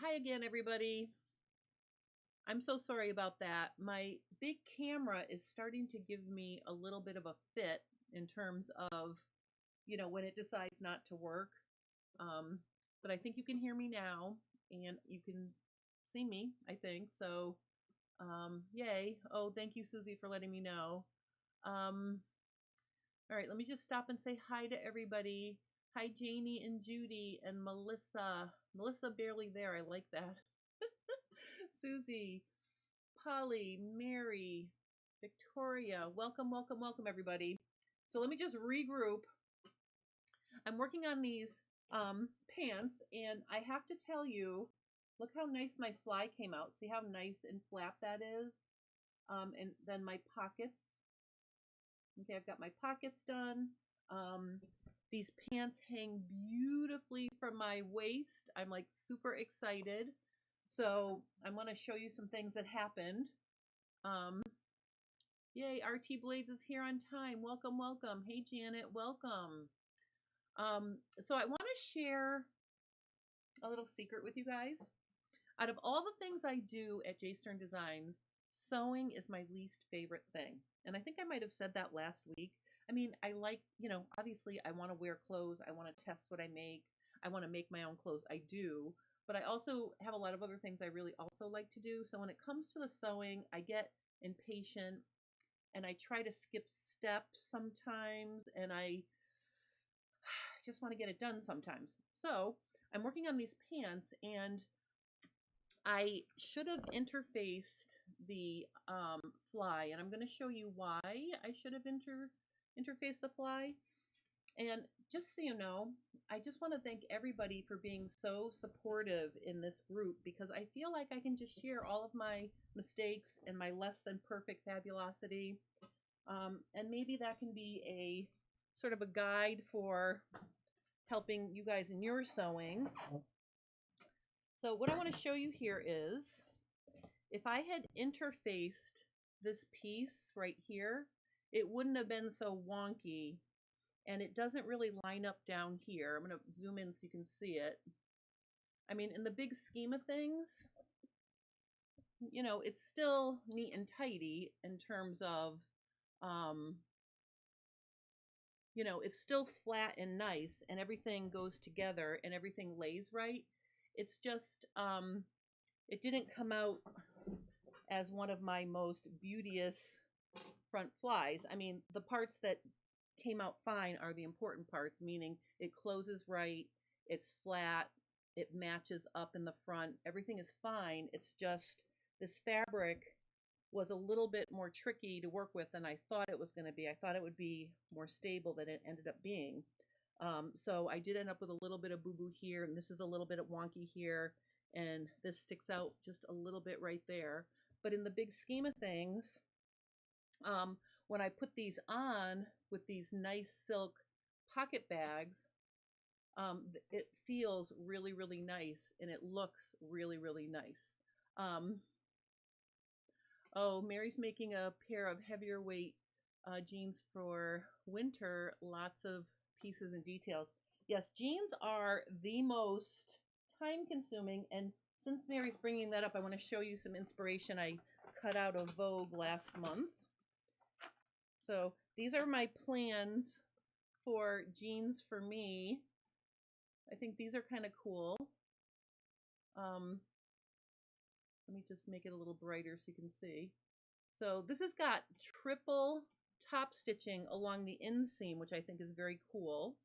Hi again, everybody. I'm so sorry about that. My big camera is starting to give me a little bit of a fit in terms of, when it decides not to work. Um, but I think you can hear me now and you can see me, I think. So, yay. Oh, thank you, Susie, for letting me know. All right, let me just stop and say hi to everybody. Hi, Janie and Judy and Melissa. Melissa barely there. I like that. Susie, Polly, Mary, Victoria. Welcome, welcome, welcome, everybody. So let me just regroup. I'm working on these pants, and I have to tell you, look how nice my fly came out. See how nice and flat that is? And then my pockets. Okay, I've got my pockets done. These pants hang beautifully from my waist. I'm like super excited. So I want to show you some things that happened. Yay, RT Blades is here on time. Welcome, welcome. Hey, Janet, welcome. So I want to share a little secret with you guys. Out of all the things I do at J Stern Designs, sewing is my least favorite thing. And I think I might have said that last week. I mean, I like, obviously I want to wear clothes. I want to test what I make. I want to make my own clothes. I do. But I also have a lot of other things I really also like to do. So when it comes to the sewing, I get impatient and I try to skip steps sometimes, and I just want to get it done sometimes. So I'm working on these pants, and I should have interfaced the fly, and I'm going to show you why I should have interfaced the fly. And just so you know, I just want to thank everybody for being so supportive in this group, because I feel like I can just share all of my mistakes and my less than perfect fabulosity. And maybe that can be a sort of a guide for helping you guys in your sewing. So what I want to show you here is, if I had interfaced this piece right here, it wouldn't have been so wonky, and it doesn't really line up down here. I'm going to zoom in so you can see it. I mean, in the big scheme of things, it's still neat and tidy in terms of, it's still flat and nice, and everything goes together and everything lays right. It's just, it didn't come out as one of my most beauteous front flies. I mean, the parts that came out fine are the important parts, meaning it closes right, it's flat, it matches up in the front, everything is fine. It's just this fabric was a little bit more tricky to work with than I thought it was going to be. I thought it would be more stable than it ended up being. So I did end up with a little bit of boo-boo here, and this is a little bit wonky here, and this sticks out just a little bit right there. But in the big scheme of things, when I put these on with these nice silk pocket bags, it feels really, really nice, and it looks really, really nice. Oh, Mary's making a pair of heavier weight jeans for winter. Lots of pieces and details. Yes, jeans are the most time consuming, and since Mary's bringing that up, I want to show you some inspiration I cut out of Vogue last month. So these are my plans for jeans for me. I think these are kind of cool. Let me just make it a little brighter so you can see. So this has got triple top stitching along the inseam, which I think is very cool.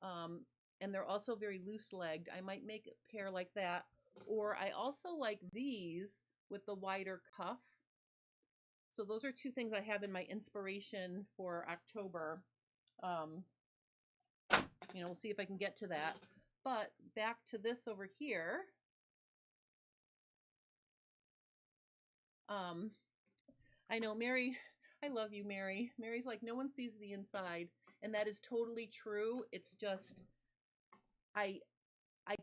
And they're also very loose-legged. I might make a pair like that. Or I also like these with the wider cuff. So those are two things I have in my inspiration for October. We'll see if I can get to that. But back to this over here. I know, Mary, I love you, Mary. Mary's like, no one sees the inside. And that is totally true. It's just, I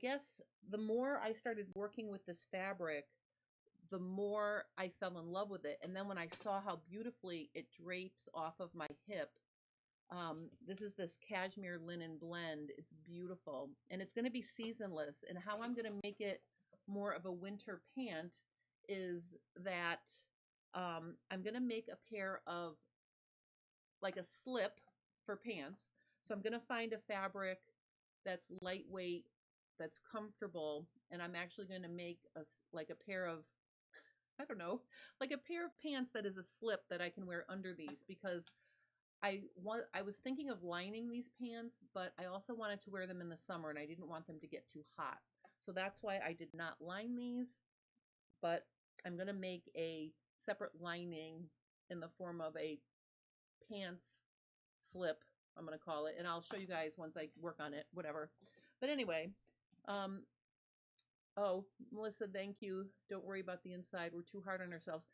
guess the more I started working with this fabric, the more I fell in love with it. And then when I saw how beautifully it drapes off of my hip, this is this cashmere linen blend. It's beautiful. And it's going to be seasonless. And how I'm going to make it more of a winter pant is that I'm going to make a pair of like a slip for pants. So I'm going to find a fabric that's lightweight, that's comfortable, and I'm actually going to make like a pair of, I don't know, like a pair of pants that is a slip that I can wear under these, because I was thinking of lining these pants, but I also wanted to wear them in the summer and I didn't want them to get too hot. So that's why I did not line these, but I'm going to make a separate lining in the form of a pants slip, I'm going to call it, and I'll show you guys once I work on it, whatever. But anyway, oh, Melissa, thank you. Don't worry about the inside. We're too hard on ourselves.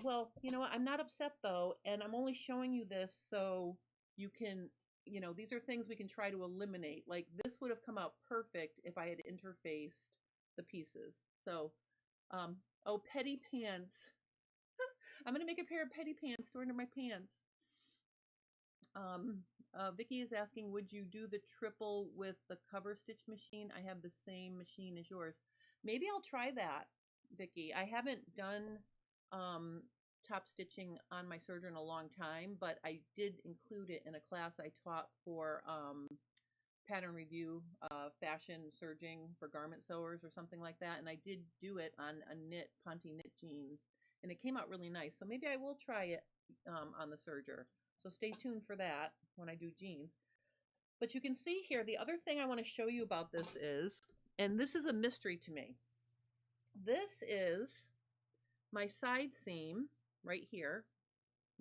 Well, you know what? I'm not upset though, and I'm only showing you this so you can, these are things we can try to eliminate. Like this would have come out perfect if I had interfaced the pieces. So, oh, petty pants. I'm gonna make a pair of petty pants to wear under my pants. Vicky is asking, would you do the triple with the cover stitch machine? I have the same machine as yours. Maybe I'll try that, Vicky. I haven't done top stitching on my serger in a long time, but I did include it in a class I taught for pattern review, fashion serging for garment sewers or something like that, and I did do it on a Ponte knit jeans, and it came out really nice. So maybe I will try it on the serger. So stay tuned for that when I do jeans. But you can see here, the other thing I want to show you about this is, and this is a mystery to me, this is my side seam right here,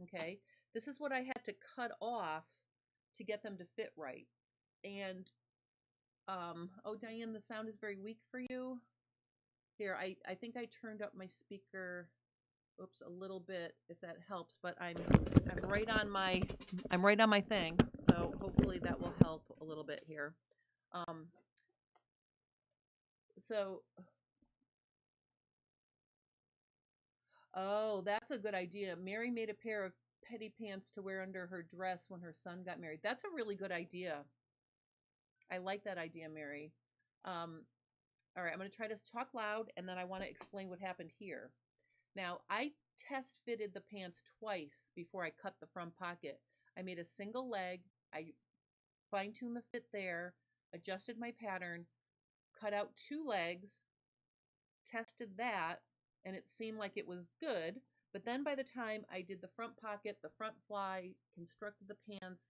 okay? This is what I had to cut off to get them to fit right. And, oh, Diane, the sound is very weak for you. Here, I think I turned up my speaker, oops, a little bit, if that helps, but I'm right on my thing, so hopefully that will help a little bit here. So, oh, that's a good idea. Mary made a pair of petty pants to wear under her dress when her son got married. That's a really good idea. I like that idea, Mary. All right, I'm going to try to talk loud, and then I want to explain what happened here. Now, I test fitted the pants twice before I cut the front pocket. I made a single leg, I fine-tuned the fit there, adjusted my pattern, cut out 2 legs, tested that, and it seemed like it was good. But then by the time I did the front pocket, the front fly, constructed the pants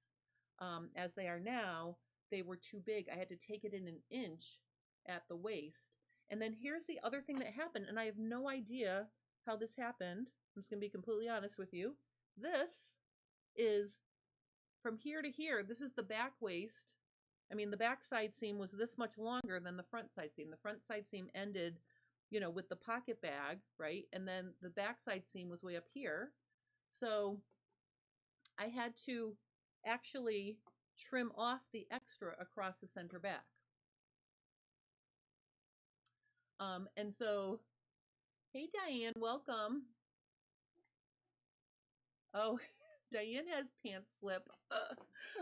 as they are now, they were too big. I had to take it in 1 inch at the waist. And then here's the other thing that happened, and I have no idea how this happened. I'm just going to be completely honest with you. This is from here to here. This is the back waist. I mean, the back side seam was this much longer than the front side seam. The front side seam ended, with the pocket bag, right? And then the back side seam was way up here. So I had to actually trim off the extra across the center back. And so, hey, Diane, welcome. Oh, Diane has pants slip.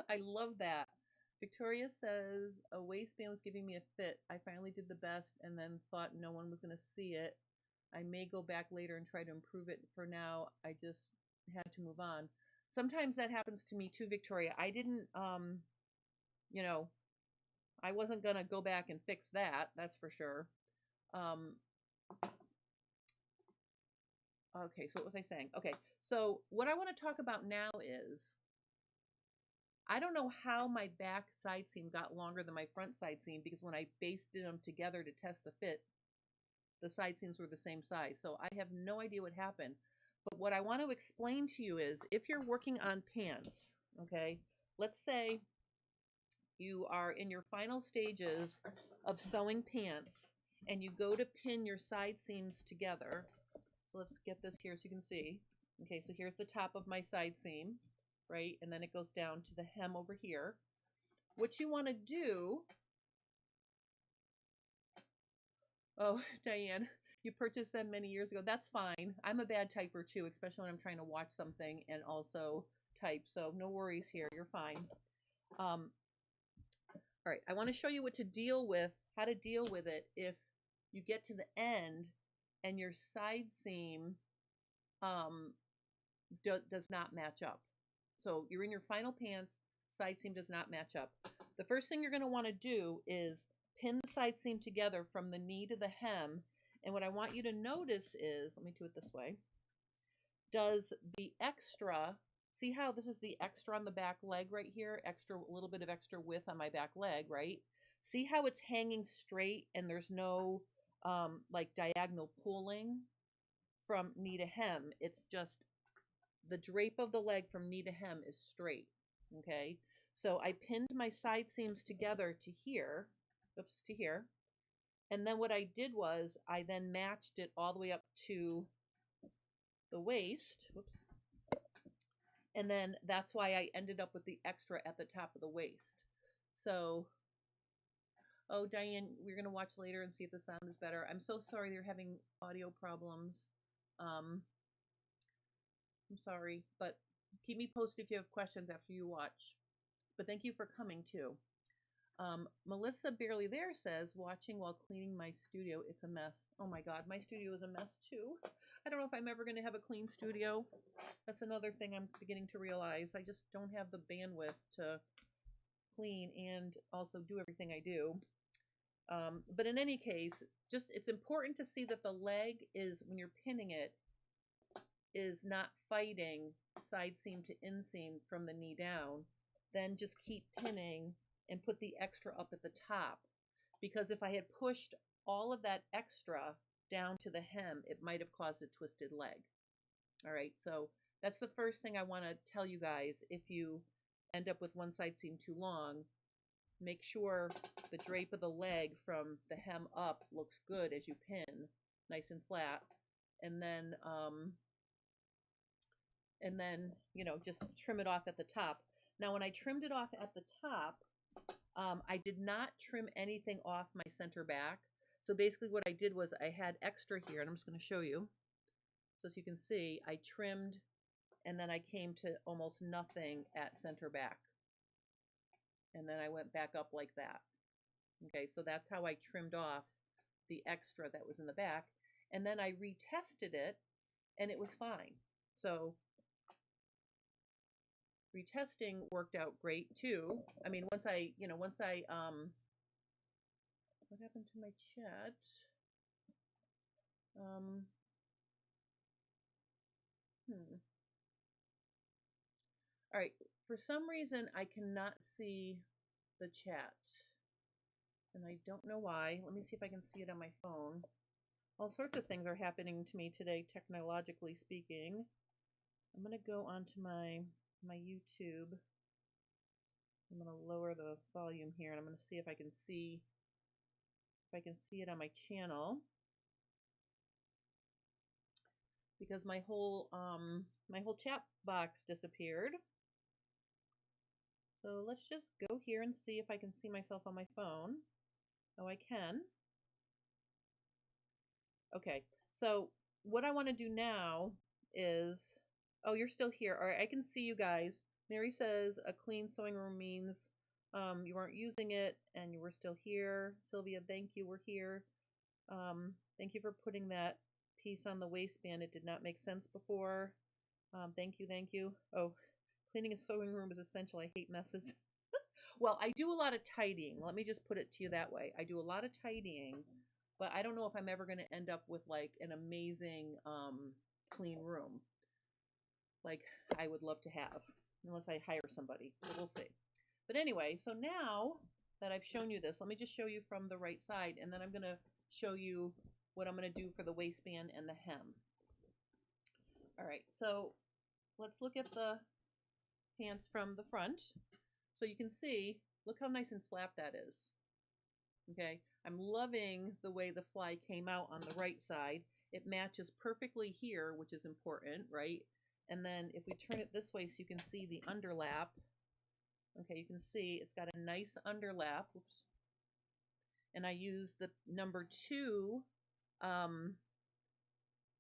I love that. Victoria says, a waistband was giving me a fit. I finally did the best and then thought no one was going to see it. I may go back later and try to improve it. For now, I just had to move on. Sometimes that happens to me too, Victoria. I didn't, I wasn't going to go back and fix that. That's for sure. Okay, so what was I saying? Okay, so what I want to talk about now is, I don't know how my back side seam got longer than my front side seam, because when I basted them together to test the fit, the side seams were the same size. So I have no idea what happened. But what I want to explain to you is, if you're working on pants, okay, let's say you are in your final stages of sewing pants and you go to pin your side seams together. So let's get this here so you can see. Okay, so here's the top of my side seam, right? And then it goes down to the hem over here. What you want to do, oh, Diane, you purchased them many years ago. That's fine. I'm a bad typer too, especially when I'm trying to watch something and also type. So no worries here. You're fine. All right, I want to show you what to deal with, how to deal with it if you get to the end and your side seam does not match up. So you're in your final pants, side seam does not match up. The first thing you're going to want to do is pin the side seam together from the knee to the hem. And what I want you to notice is, let me do it this way, does the extra, see how this is the extra on the back leg right here, extra, a little bit of extra width on my back leg, right? See how it's hanging straight and there's no like diagonal pulling from knee to hem. It's just the drape of the leg from knee to hem is straight, okay? So I pinned my side seams together to here, oops, to here. And then what I did was I then matched it all the way up to the waist, whoops. And then that's why I ended up with the extra at the top of the waist. So, oh, Diane, we're going to watch later and see if the sound is better. I'm so sorry they're having audio problems. I'm sorry, but keep me posted if you have questions after you watch. But thank you for coming too. Melissa Barely There says, watching while cleaning my studio, it's a mess. Oh my God, my studio is a mess too. I don't know if I'm ever going to have a clean studio. That's another thing I'm beginning to realize. I just don't have the bandwidth to clean and also do everything I do. But in any case, just it's important to see that the leg is, when you're pinning it, is not fighting side seam to inseam from the knee down. Then just keep pinning and put the extra up at the top. Because if I had pushed all of that extra down to the hem, it might have caused a twisted leg. All right, so that's the first thing I want to tell you guys. If you end up with one side seam too long, make sure the drape of the leg from the hem up looks good as you pin, nice and flat. And then you know, just trim it off at the top. Now, when I trimmed it off at the top, I did not trim anything off my center back. So basically what I did was I had extra here, and I'm just going to show you. So as you can see, I trimmed, and then I came to almost nothing at center back. And then I went back up like that. Okay, so that's how I trimmed off the extra that was in the back. And then I retested it, and it was fine. So retesting worked out great too. I mean, once I what happened to my chat? All right, for some reason I cannot see the chat, and I don't know why. Let me see if I can see it on my phone. All sorts of things are happening to me today, technologically speaking. I'm gonna go onto my YouTube. I'm gonna lower the volume here, and I'm gonna see if I can see it on my channel, because my whole chat box disappeared. So let's just go here and see if I can see myself on my phone. Oh, I can. Okay, so what I want to do now is, oh, you're still here. All right, I can see you guys. Mary says a clean sewing room means you aren't using it and you were still here. Sylvia, thank you, we're here. Thank you for putting that piece on the waistband. It did not make sense before. Thank you, thank you. Oh, cleaning a sewing room is essential. I hate messes. Well, I do a lot of tidying. Let me just put it to you that way. I do a lot of tidying, but I don't know if I'm ever going to end up with like an amazing clean room like I would love to have, unless I hire somebody. So we'll see. But anyway, so now that I've shown you this, let me just show you from the right side, and then I'm going to show you what I'm going to do for the waistband and the hem. All right, so let's look at the pants from the front. So you can see, look how nice and flat that is. Okay, I'm loving the way the fly came out on the right side. It matches perfectly here, which is important, right? And then if we turn it this way so you can see the underlap, okay, you can see it's got a nice underlap. Oops. And I used the number 2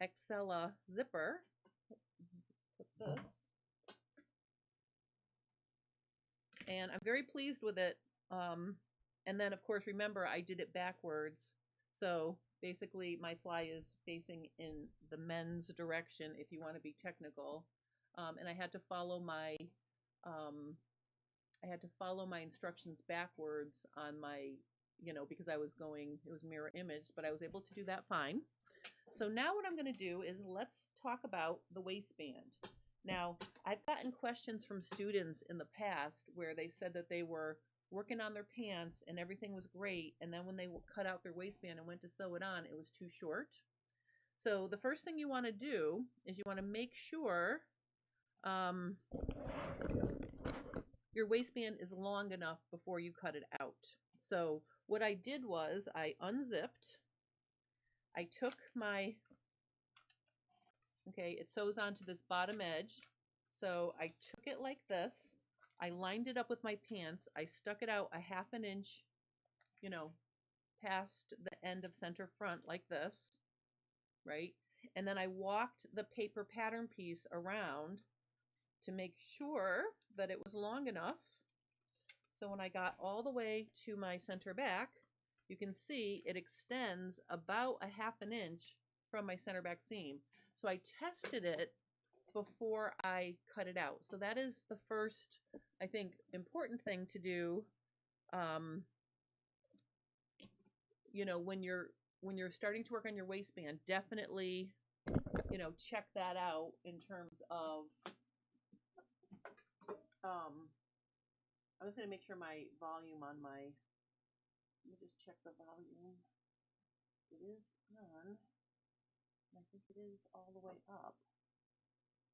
Excella zipper. Put this. And I'm very pleased with it. And then, of course, remember, I did it backwards. So basically my fly is facing in the men's direction, if you want to be technical. And I had to follow my instructions backwards on my, because I was going, it was mirror image, but I was able to do that fine. So now what I'm going to do is let's talk about the waistband. Now, I've gotten questions from students in the past where they said that they were working on their pants and everything was great, and then when they cut out their waistband and went to sew it on, it was too short. So the first thing you want to do is you want to make sure your waistband is long enough before you cut it out. So what I did was I unzipped, I took my, okay, it sews onto this bottom edge. So I took it like this, I lined it up with my pants, I stuck it out a half an inch, past the end of center front like this, right? And then I walked the paper pattern piece around to make sure that it was long enough. So when I got all the way to my center back, you can see it extends about a half an inch from my center back seam. So I tested it before I cut it out. So that is the first, I think, important thing to do. When you're starting to work on your waistband, definitely, check that out in terms of, I was going to make sure my volume on my, let me just check the volume. It is on. I think it is all the way up.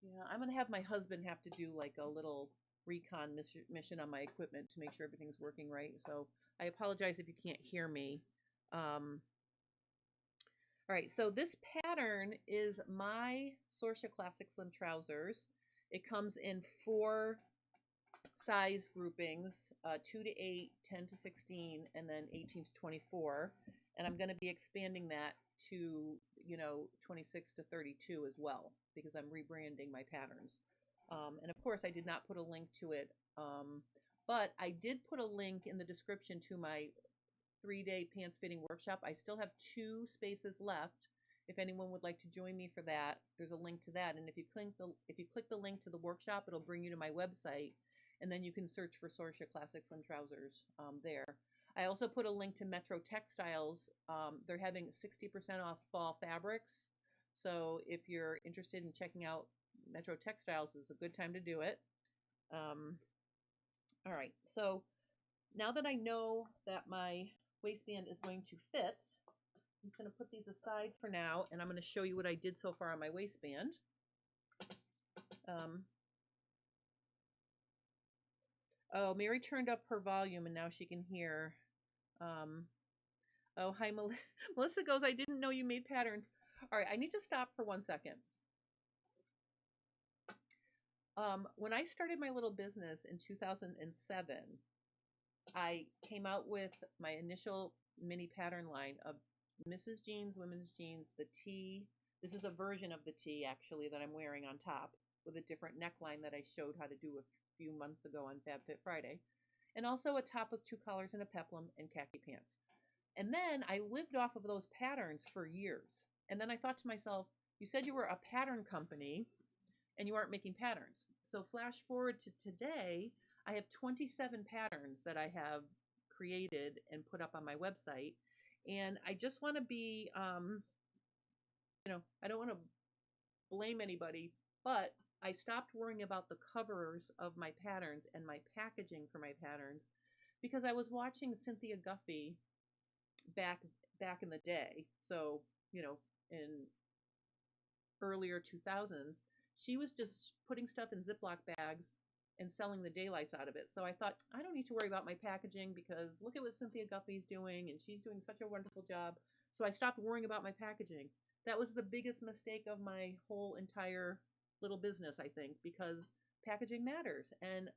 Yeah, I'm going to have my husband have to do like a little recon mission on my equipment to make sure everything's working right. So I apologize if you can't hear me. All right, so this pattern is my Sorcha Classic Slim Trousers. It comes in 4 size groupings, 2 to 8, 10 to 16, and then 18 to 24. And I'm going to be expanding that to, 26 to 32 as well, because I'm rebranding my patterns. And of course, I did not put a link to it, but I did put a link in the description to my 3-day pants fitting workshop. I still have 2 spaces left. If anyone would like to join me for that, there's a link to that. And if you click the link to the workshop, it'll bring you to my website, and then you can search for Sorcha Classic Slim Trousers there. I also put a link to Metro Textiles. They're having 60% off fall fabrics. So if you're interested in checking out Metro Textiles, it's a good time to do it. All right, so now that I know that my waistband is going to fit, I'm just going to put these aside for now, and I'm going to show you what I did so far on my waistband. Oh, Mary turned up her volume, and now she can hear. Oh, hi, Melissa goes, I didn't know you made patterns. All right, I need to stop for 1 second. When I started my little business in 2007, I came out with my initial mini pattern line of Mrs. Jeans, women's jeans, the tee. This is a version of the tee, actually, that I'm wearing on top with a different neckline that I showed how to do a few months ago on Fab Fit Friday. And also a top with 2 collars and a peplum and khaki pants. And then I lived off of those patterns for years. And then I thought to myself, you said you were a pattern company and you aren't making patterns. So flash forward to today, I have 27 patterns that I have created and put up on my website. And I just want to be, I don't want to blame anybody, but I stopped worrying about the covers of my patterns and my packaging for my patterns because I was watching Cynthia Guffey back in the day. So, in earlier 2000s, she was just putting stuff in Ziploc bags and selling the daylights out of it. So I thought, I don't need to worry about my packaging because look at what Cynthia Guffey's doing, and she's doing such a wonderful job. So I stopped worrying about my packaging. That was the biggest mistake of my whole entire little business, I think, because packaging matters. And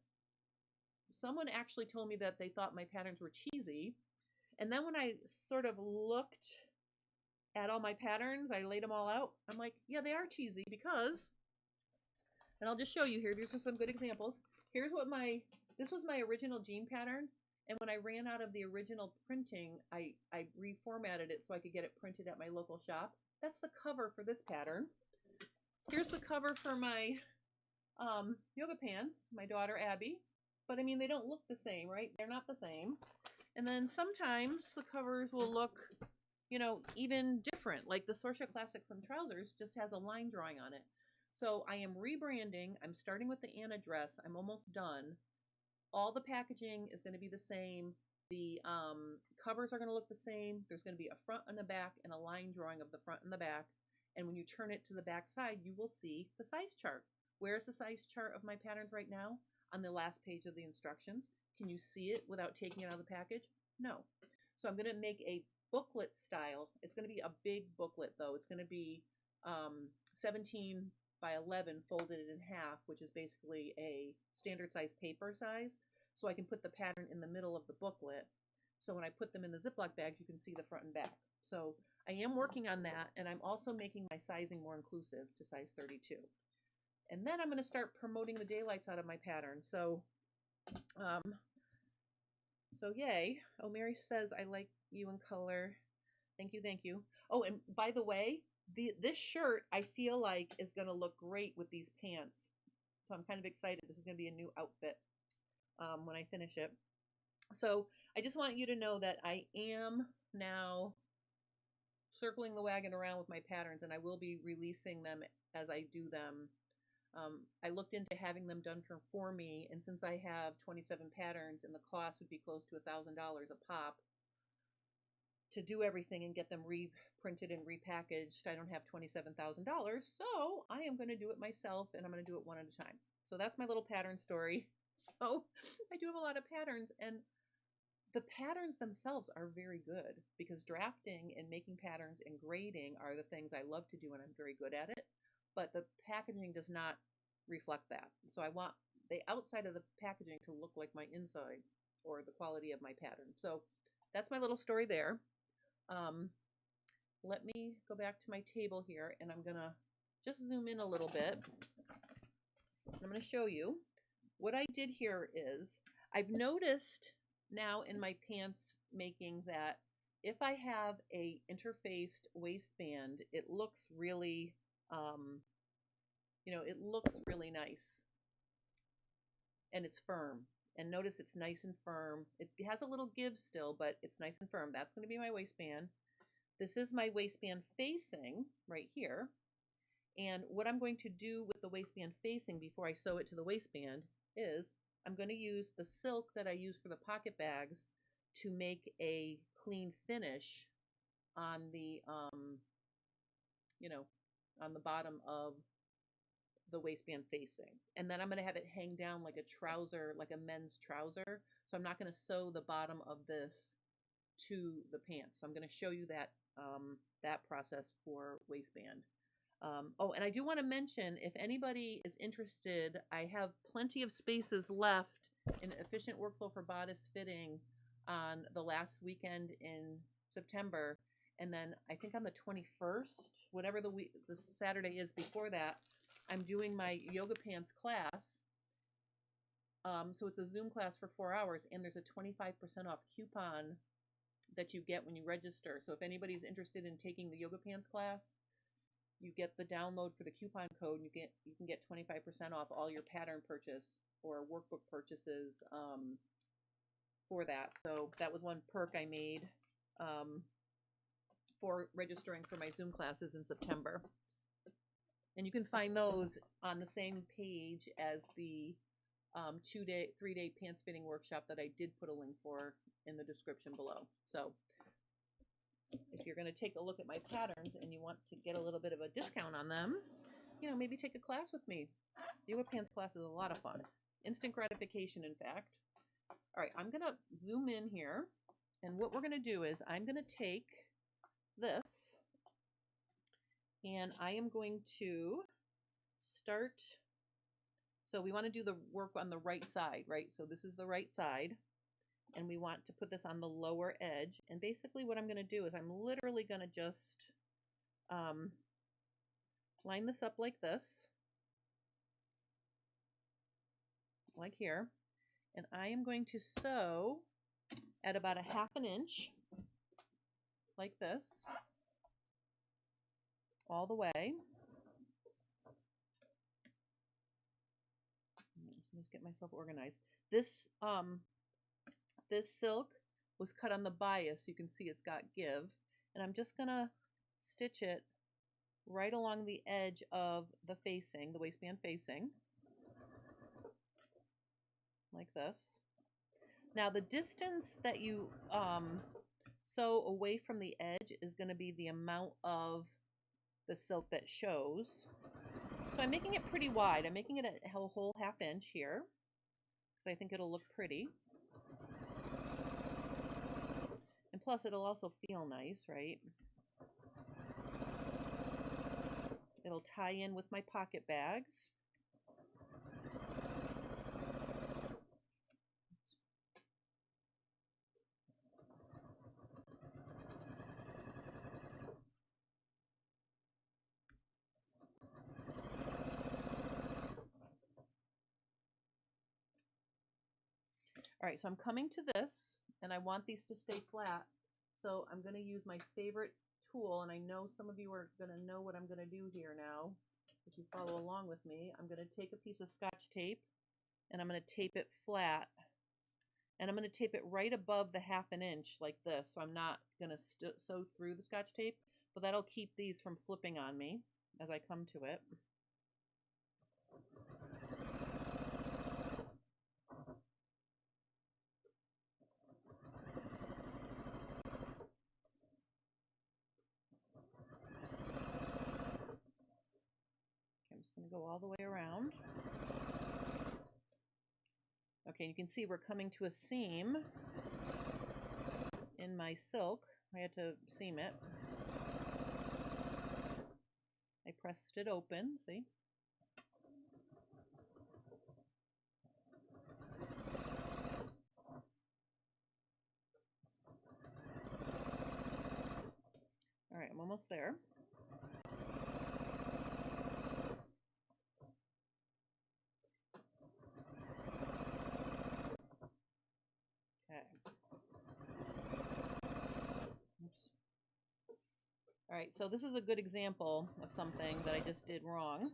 someone actually told me that they thought my patterns were cheesy. And then when I sort of looked at all my patterns, I laid them all out. I'm like, yeah, they are cheesy because, and I'll just show you here. These are some good examples. Here's what this was my original jean pattern. And when I ran out of the original printing, I reformatted it so I could get it printed at my local shop. That's the cover for this pattern. Here's the cover for my yoga pants, my daughter Abby. But I mean, they don't look the same, right? They're not the same. And then sometimes the covers will look, you know, even different. Like the Sorcha Classic Slim Trousers just has a line drawing on it. So I am rebranding. I'm starting with the Anna dress. I'm almost done. All the packaging is going to be the same. The covers are going to look the same. There's going to be a front and a back and a line drawing of the front and the back. And when you turn it to the back side, you will see the size chart. Where's the size chart of my patterns right now? On the last page of the instructions. Can you see it without taking it out of the package? No. So I'm going to make a booklet style. It's going to be a big booklet though. It's going to be 17 by 11 folded in half, which is basically a standard size paper size. So I can put the pattern in the middle of the booklet. So when I put them in the Ziploc bags, you can see the front and back. So I am working on that, and I'm also making my sizing more inclusive to size 32. And then I'm going to start promoting the daylights out of my pattern. So yay. Oh, Mary says, I like you in color. Thank you, thank you. Oh, and by the way, this shirt I feel like is going to look great with these pants. So I'm kind of excited. This is going to be a new outfit when I finish it. So I just want you to know that I am now circling the wagon around with my patterns, and I will be releasing them as I do them. I looked into having them done for me, and since I have 27 patterns and the cost would be close to $1,000 a pop to do everything and get them reprinted and repackaged, I don't have $27,000, so I am going to do it myself, and I'm going to do it one at a time. So that's my little pattern story. So I do have a lot of patterns, and the patterns themselves are very good because drafting and making patterns and grading are the things I love to do, and I'm very good at it. But the packaging does not reflect that. So I want the outside of the packaging to look like my inside or the quality of my pattern. So that's my little story there. Let me go back to my table here, and I'm going to just zoom in a little bit. I'm going to show you. What I did here is I've noticed now in my pants making that if I have a interfaced waistband, it looks really, it looks really nice. And it's firm. And notice it's nice and firm. It has a little give still, but it's nice and firm. That's going to be my waistband. This is my waistband facing right here. And what I'm going to do with the waistband facing before I sew it to the waistband is I'm going to use the silk that I use for the pocket bags to make a clean finish on the, on the bottom of the waistband facing. And then I'm going to have it hang down like a trouser, like a men's trouser. So I'm not going to sew the bottom of this to the pants. So I'm going to show you that, that process for waistband. Oh, and I do want to mention, if anybody is interested, I have plenty of spaces left in Efficient Workflow for Bodice Fitting on the last weekend in September. And then I think on the 21st, whatever the Saturday is before that, I'm doing my yoga pants class. So it's a Zoom class for 4 hours, and there's a 25% off coupon that you get when you register. So if anybody's interested in taking the yoga pants class, you get the download for the coupon code. You can get 25% off all your pattern purchase or workbook purchases for that. So that was one perk I made for registering for my Zoom classes in September. And you can find those on the same page as the 3-day pants fitting workshop that I did put a link for in the description below. So if you're going to take a look at my patterns and you want to get a little bit of a discount on them, maybe take a class with me. Yoga pants class is a lot of fun. Instant gratification, in fact. All right, I'm going to zoom in here. And what we're going to do is I'm going to take this and I am going to start. So we want to do the work on the right side, right? So this is the right side. And we want to put this on the lower edge. And basically what I'm going to do is I'm literally going to just line this up like this. Like here. And I am going to sew at about a 1/2 inch, like this, all the way. Let's get myself organized. This silk was cut on the bias. You can see it's got give. And I'm just going to stitch it right along the edge of the facing, the waistband facing, like this. Now the distance that you sew away from the edge is going to be the amount of the silk that shows. So I'm making it pretty wide. I'm making it a whole 1/2 inch here, because I think it'll look pretty. And plus it'll also feel nice, right? It'll tie in with my pocket bags. All right, so I'm coming to this, and I want these to stay flat. So I'm going to use my favorite tool, and I know some of you are going to know what I'm going to do here now. If you follow along with me, I'm going to take a piece of Scotch tape, and I'm going to tape it flat. And I'm going to tape it right above the 1/2 inch like this. So I'm not going to sew through the Scotch tape, but that'll keep these from flipping on me as I come to it. I'm just going to go all the way around. Okay, you can see we're coming to a seam in my silk. I had to seam it. I pressed it open, see? All right, I'm almost there. Okay. Oops. All right, so this is a good example of something that I just did wrong.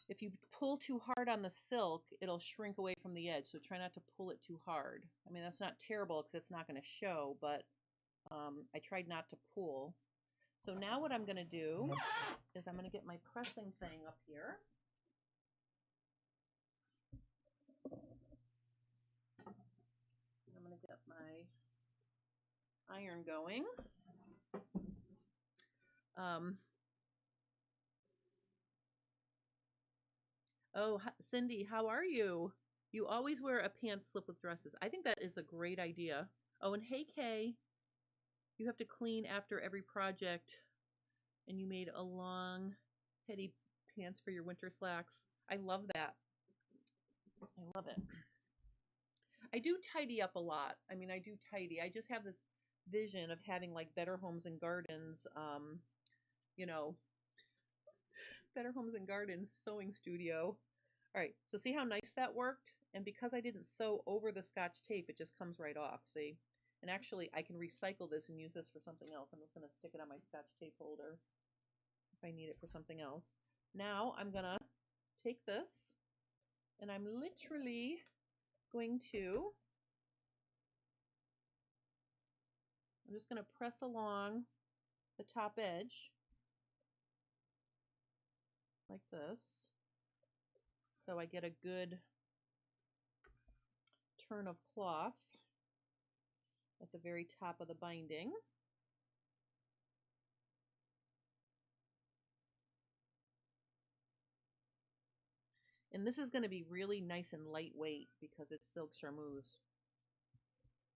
If you pull too hard on the silk, it'll shrink away from the edge, so try not to pull it too hard. I mean, that's not terrible because it's not going to show, but I tried not to pull. So now what I'm going to do is I'm going to get my pressing thing up here. I'm going to get my iron going. Oh, Cindy, how are you? You always wear a pants slip with dresses. I think that is a great idea. Oh, and hey, Kay, you have to clean after every project, and you made a long, heady pants for your winter slacks. I love that. I love it. I do tidy up a lot. I mean, I do tidy. I just have this vision of having like Better Homes and Gardens, you know, Better Homes and Gardens sewing studio. All right, so see how nice that worked? And because I didn't sew over the Scotch tape, it just comes right off, see? And actually, I can recycle this and use this for something else. I'm just going to stick it on my Scotch tape holder if I need it for something else. Now, I'm going to take this, and I'm literally going to, I'm just going to press along the top edge like this, so I get a good turn of cloth at the very top of the binding. And this is going to be really nice and lightweight because it's Silk Charmuse.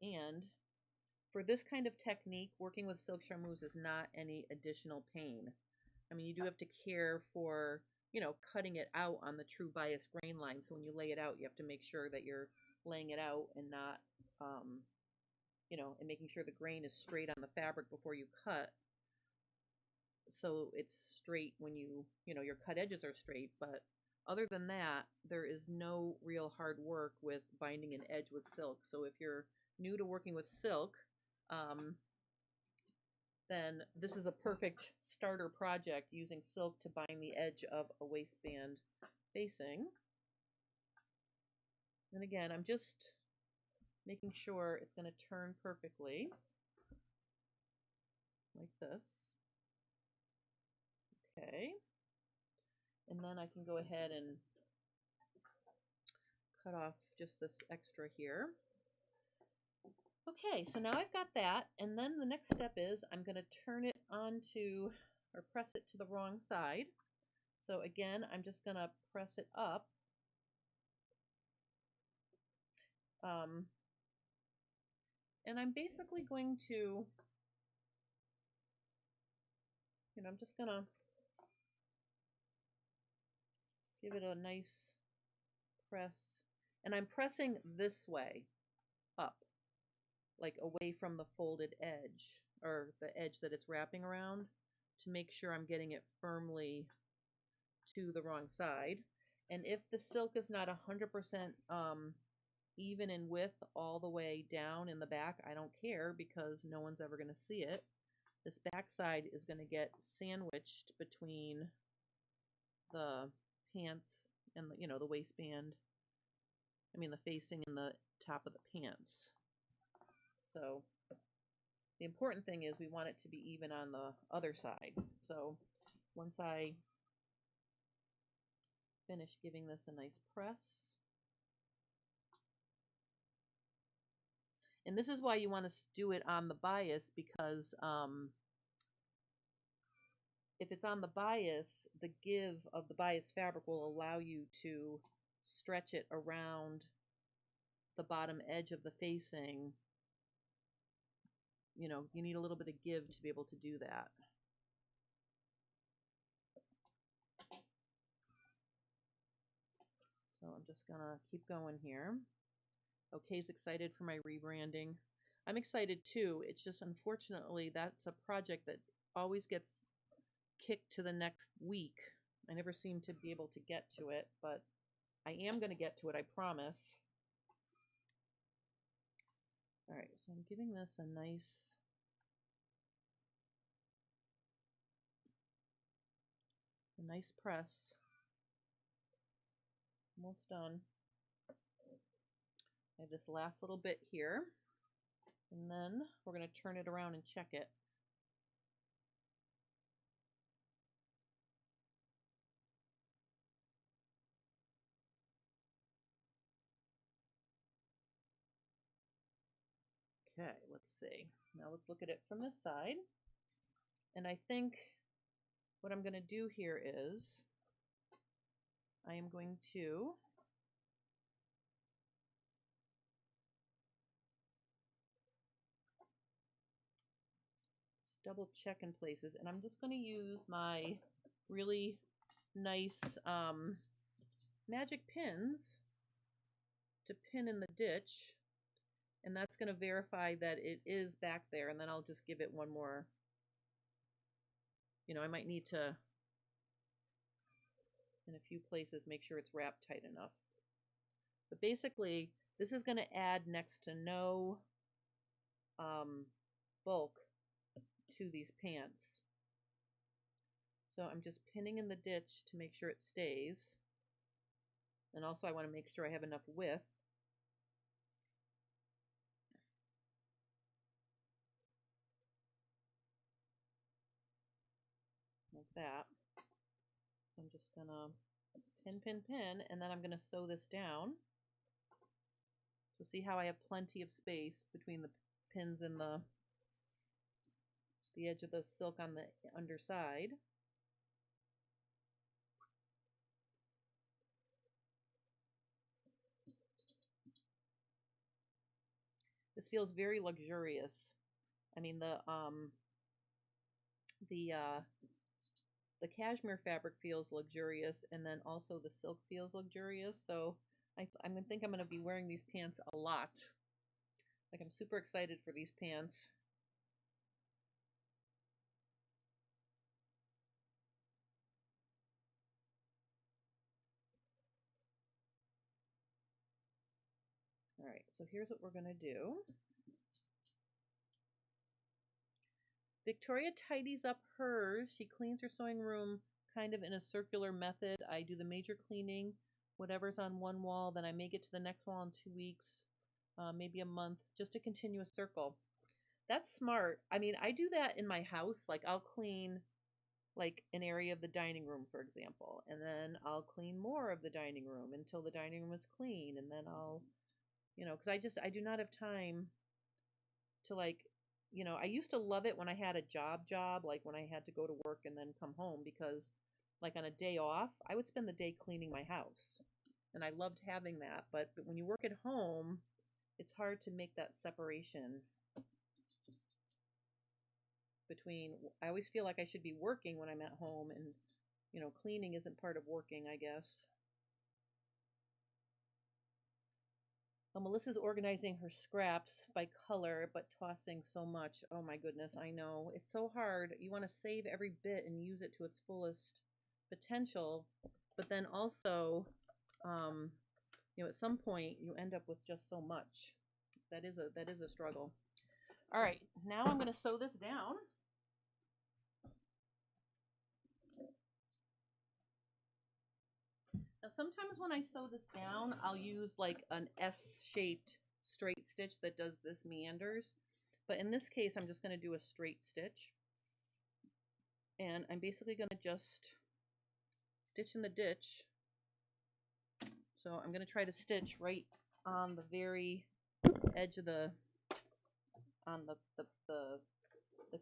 And for this kind of technique, working with Silk Charmuse is not any additional pain. I mean, you do have to care for, you know, cutting it out on the true bias grain line. So when you lay it out, you have to make sure that you're laying it out and not, you know, and making sure the grain is straight on the fabric before you cut. So it's straight when you know, your cut edges are straight. But other than that, there is no real hard work with binding an edge with silk. So if you're new to working with silk, then this is a perfect starter project using silk to bind the edge of a waistband facing. And again, I'm just making sure it's going to turn perfectly like this. Okay. And then I can go ahead and cut off just this extra here. Okay, so now I've got that, and then the next step is I'm going to turn it onto, or press it to the wrong side. So again, I'm just going to press it up. And I'm basically going to, I'm just going to give it a nice press. And I'm pressing this way up, like away from the folded edge, or the edge that it's wrapping around, to make sure I'm getting it firmly to the wrong side. And if the silk is not 100% even in width all the way down in the back, I don't care, because no one's ever going to see it. This back side is going to get sandwiched between the pants and the waistband. I mean the facing and the top of the pants. So the important thing is we want it to be even on the other side. So once I finish giving this a nice press, and this is why you want to do it on the bias, because if it's on the bias, the give of the bias fabric will allow you to stretch it around the bottom edge of the facing. You need a little bit of give to be able to do that. So I'm just gonna keep going here. Okay's excited for my rebranding. I'm excited too. It's just, unfortunately, that's a project that always gets kicked to the next week. I never seem to be able to get to it, but I am going to get to it, I promise. All right, so I'm giving this a nice press. Almost done. I have this last little bit here, and then we're going to turn it around and check it. Okay, let's see. Now let's look at it from this side. And I think what I'm going to do here is I am going to double check in places, and I'm just going to use my really nice magic pins to pin in the ditch, and that's going to verify that it is back there, and then I'll just give it one more. I might need to, in a few places, make sure it's wrapped tight enough. But basically, this is going to add next to no bulk to these pants. So I'm just pinning in the ditch to make sure it stays. And also I want to make sure I have enough width. Like that. I'm just going to pin, and then I'm going to sew this down. So see how I have plenty of space between the pins and the edge of the silk on the underside. This feels very luxurious. I mean, the cashmere fabric feels luxurious, and then also the silk feels luxurious. So I think I'm going to be wearing these pants a lot. Like, I'm super excited for these pants. All right, so here's what we're going to do. Victoria tidies up hers. She cleans her sewing room kind of in a circular method. I do the major cleaning, whatever's on one wall, then I may get to the next wall in 2 weeks, maybe a month, just a continuous circle. That's smart. I mean, I do that in my house. Like I'll clean like an area of the dining room, for example, and then I'll clean more of the dining room until the dining room is clean, and then I'll, because I do not have time to like, I used to love it when I had a job, like when I had to go to work and then come home, because like on a day off, I would spend the day cleaning my house, and I loved having that. But when you work at home, it's hard to make that separation between, I always feel like I should be working when I'm at home, and cleaning isn't part of working, I guess. Melissa's organizing her scraps by color, but tossing so much. Oh my goodness, I know. It's so hard. You want to save every bit and use it to its fullest potential, but then also, at some point you end up with just so much. That is a struggle. All right, now I'm going to sew this down. Now, sometimes when I sew this down, I'll use like an S-shaped straight stitch that does this meanders. But in this case, I'm just going to do a straight stitch. And I'm basically going to just stitch in the ditch. So I'm going to try to stitch right on the very edge of the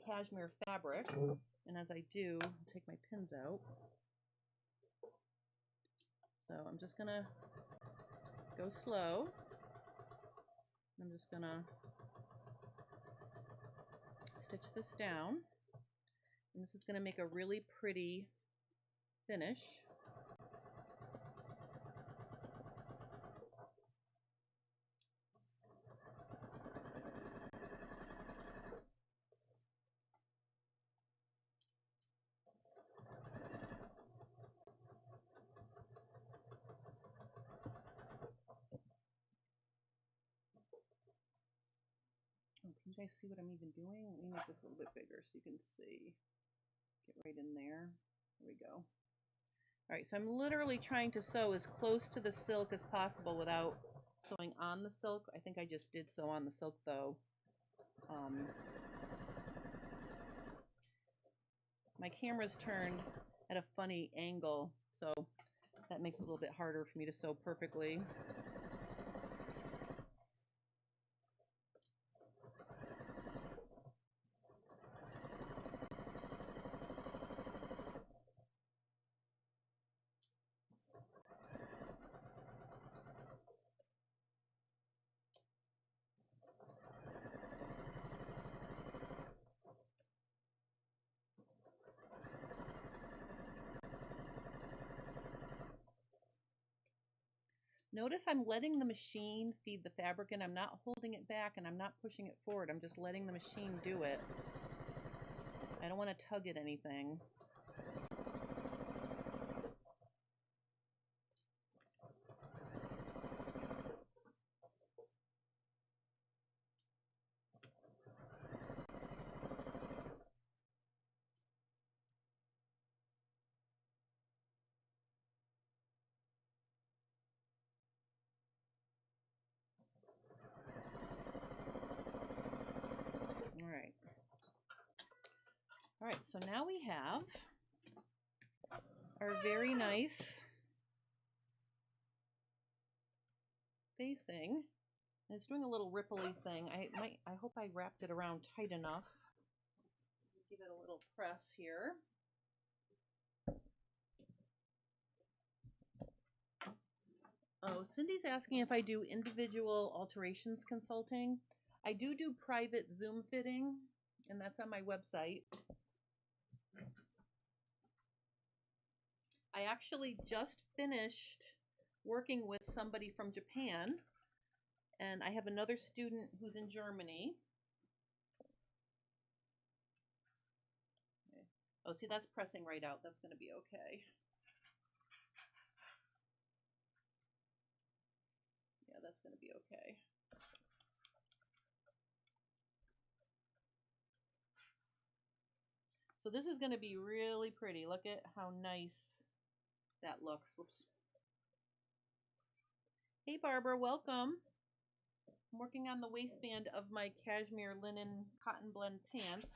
cashmere fabric. And as I do, I'll take my pins out. So I'm just going to go slow. I'm just going to stitch this down. And this is going to make a really pretty finish. Can you guys see what I'm even doing? Let me make this a little bit bigger so you can see. Get right in there. There we go. All right, so I'm literally trying to sew as close to the silk as possible without sewing on the silk. I think I just did sew on the silk though. My camera's turned at a funny angle, so that makes it a little bit harder for me to sew perfectly. Notice I'm letting the machine feed the fabric in. I'm not holding it back and I'm not pushing it forward. I'm just letting the machine do it. I don't want to tug at anything. All right, so now we have our very nice facing. And it's doing a little ripply thing. I hope I wrapped it around tight enough. Give it a little press here. Oh, Cindy's asking if I do individual alterations consulting. I do private Zoom fitting, and that's on my website. I actually just finished working with somebody from Japan, and I have another student who's in Germany. Okay. Oh, see, that's pressing right out. That's going to be okay. Yeah, that's going to be okay. So this is going to be really pretty. Look at how nice that looks. Whoops. Hey Barbara, welcome. I'm working on the waistband of my cashmere linen cotton blend pants,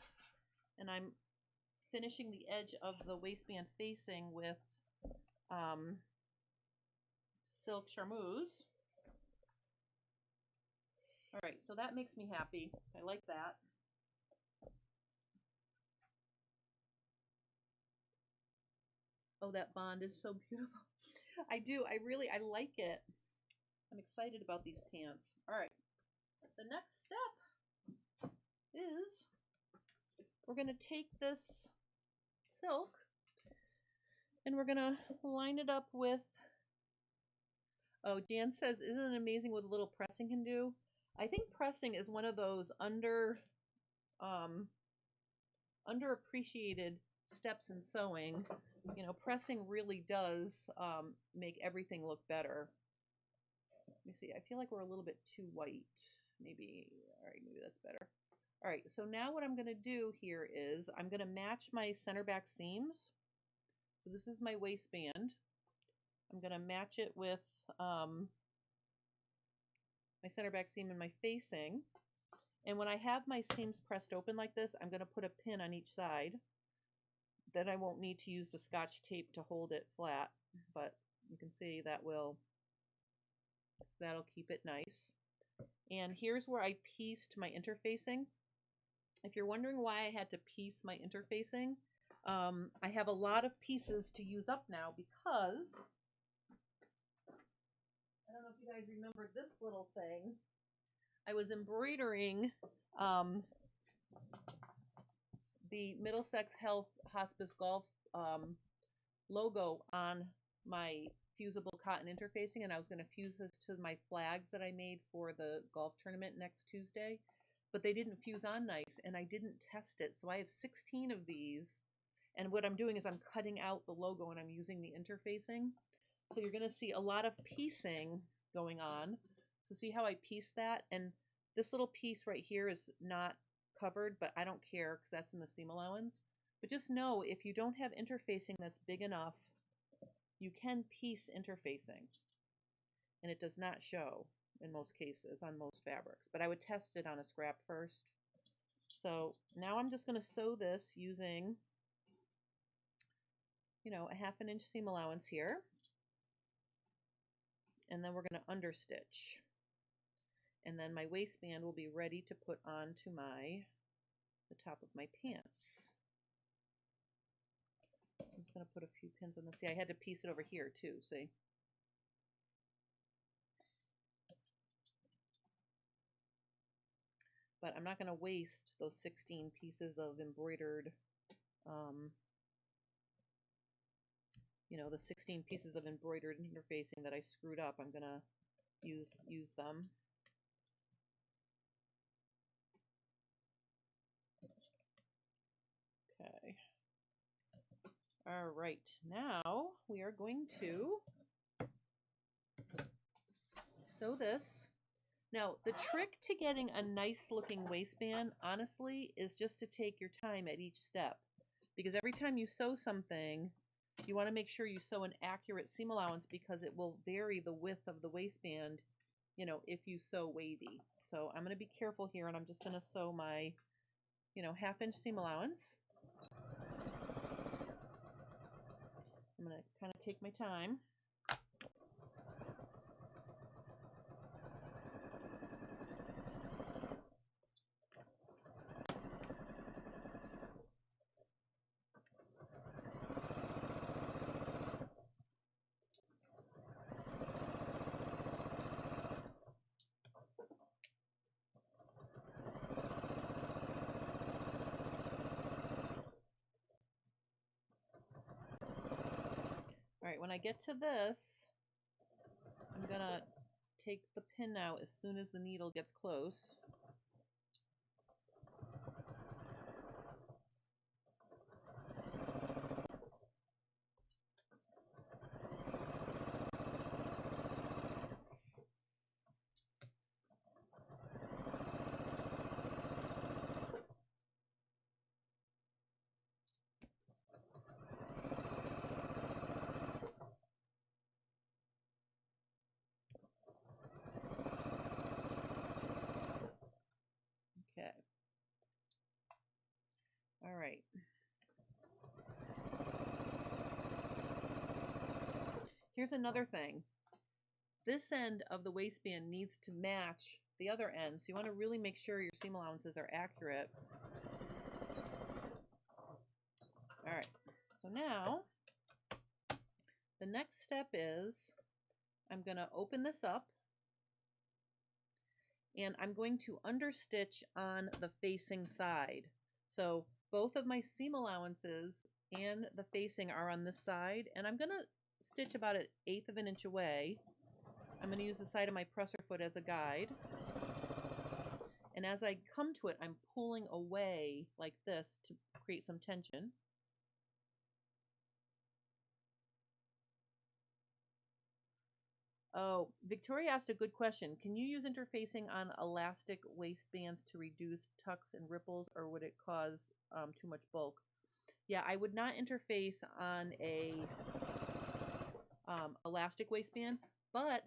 and I'm finishing the edge of the waistband facing with Silk Charmuse. All right, so that makes me happy. I like that. Oh, that bond is so beautiful. I do. I like it. I'm excited about these pants. All right. The next step is we're going to take this silk and we're going to line it up with, oh, Jan says, isn't it amazing what a little pressing can do? I think pressing is one of those underappreciated steps in sewing. You know, pressing really does make everything look better. Let me see. I feel like we're a little bit too white. Maybe, all right, maybe that's better. All right, so now what I'm going to do here is I'm going to match my center back seams. So this is my waistband. I'm going to match it with my center back seam and my facing. And when I have my seams pressed open like this, I'm going to put a pin on each side. Then I won't need to use the Scotch tape to hold it flat, but you can see that'll keep it nice. And here's where I pieced my interfacing. If you're wondering why I had to piece my interfacing, I have a lot of pieces to use up now because I don't know if you guys remember this little thing. I was embroidering the Middlesex Health Hospice Golf logo on my fusible cotton interfacing, and I was going to fuse this to my flags that I made for the golf tournament next Tuesday, but they didn't fuse on nice, and I didn't test it. So I have 16 of these, and what I'm doing is I'm cutting out the logo and I'm using the interfacing. So you're going to see a lot of piecing going on. So see how I pieced that? And this little piece right here is not covered, but I don't care because that's in the seam allowance. But just know, if you don't have interfacing that's big enough, you can piece interfacing, and it does not show in most cases on most fabrics. But I would test it on a scrap first. So now I'm just going to sew this using, you know, a 1/2 inch seam allowance here. And then we're going to understitch. And then my waistband will be ready to put onto the top of my pants. I'm just going to put a few pins on this. See, I had to piece it over here too, see? But I'm not going to waste those 16 pieces of embroidered, you know, the 16 pieces of embroidered interfacing that I screwed up. I'm going to use them. Okay. All right, now we are going to sew this. Now, the trick to getting a nice looking waistband, honestly, is just to take your time at each step. Because every time you sew something, you want to make sure you sew an accurate seam allowance because it will vary the width of the waistband, you know, if you sew wavy. So I'm going to be careful here, and I'm just going to sew my, you know, 1/2 inch seam allowance. I'm going to kind of take my time. All right, when I get to this, I'm going to take the pin out as soon as the needle gets close. right. Here's another thing. This end of the waistband needs to match the other end, so you want to really make sure your seam allowances are accurate. All right, so now the next step is I'm going to open this up and I'm going to understitch on the facing side. So both of my seam allowances and the facing are on this side, and I'm going to stitch about 1/8 of an inch away. I'm going to use the side of my presser foot as a guide. And as I come to it, I'm pulling away like this to create some tension. Oh, Victoria asked a good question. Can you use interfacing on elastic waistbands to reduce tucks and ripples, or would it cause too much bulk? Yeah, I would not interface on a elastic waistband, but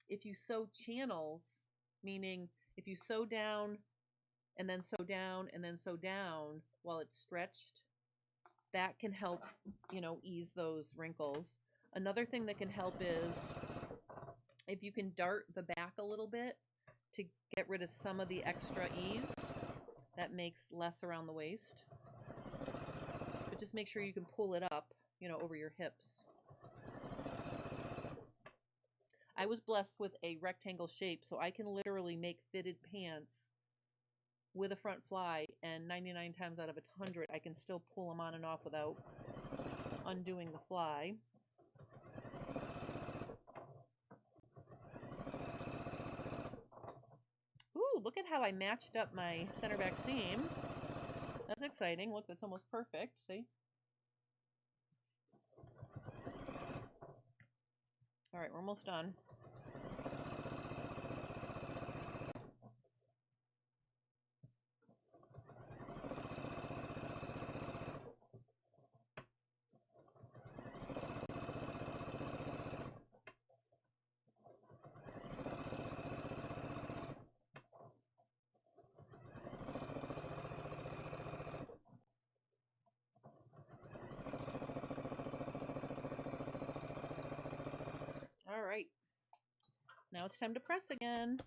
if you sew channels, meaning if you sew down and then sew down and then sew down while it's stretched, that can help, ease those wrinkles. Another thing that can help is if you can dart the back a little bit to get rid of some of the extra ease, that makes less around the waist. But just make sure you can pull it up, over your hips. I was blessed with a rectangle shape, so I can literally make fitted pants with a front fly, and 99 times out of 100, I can still pull them on and off without undoing the fly. Ooh, look at how I matched up my center back seam. That's exciting. Look, that's almost perfect. See? All right, we're almost done. All right, now it's time to press again.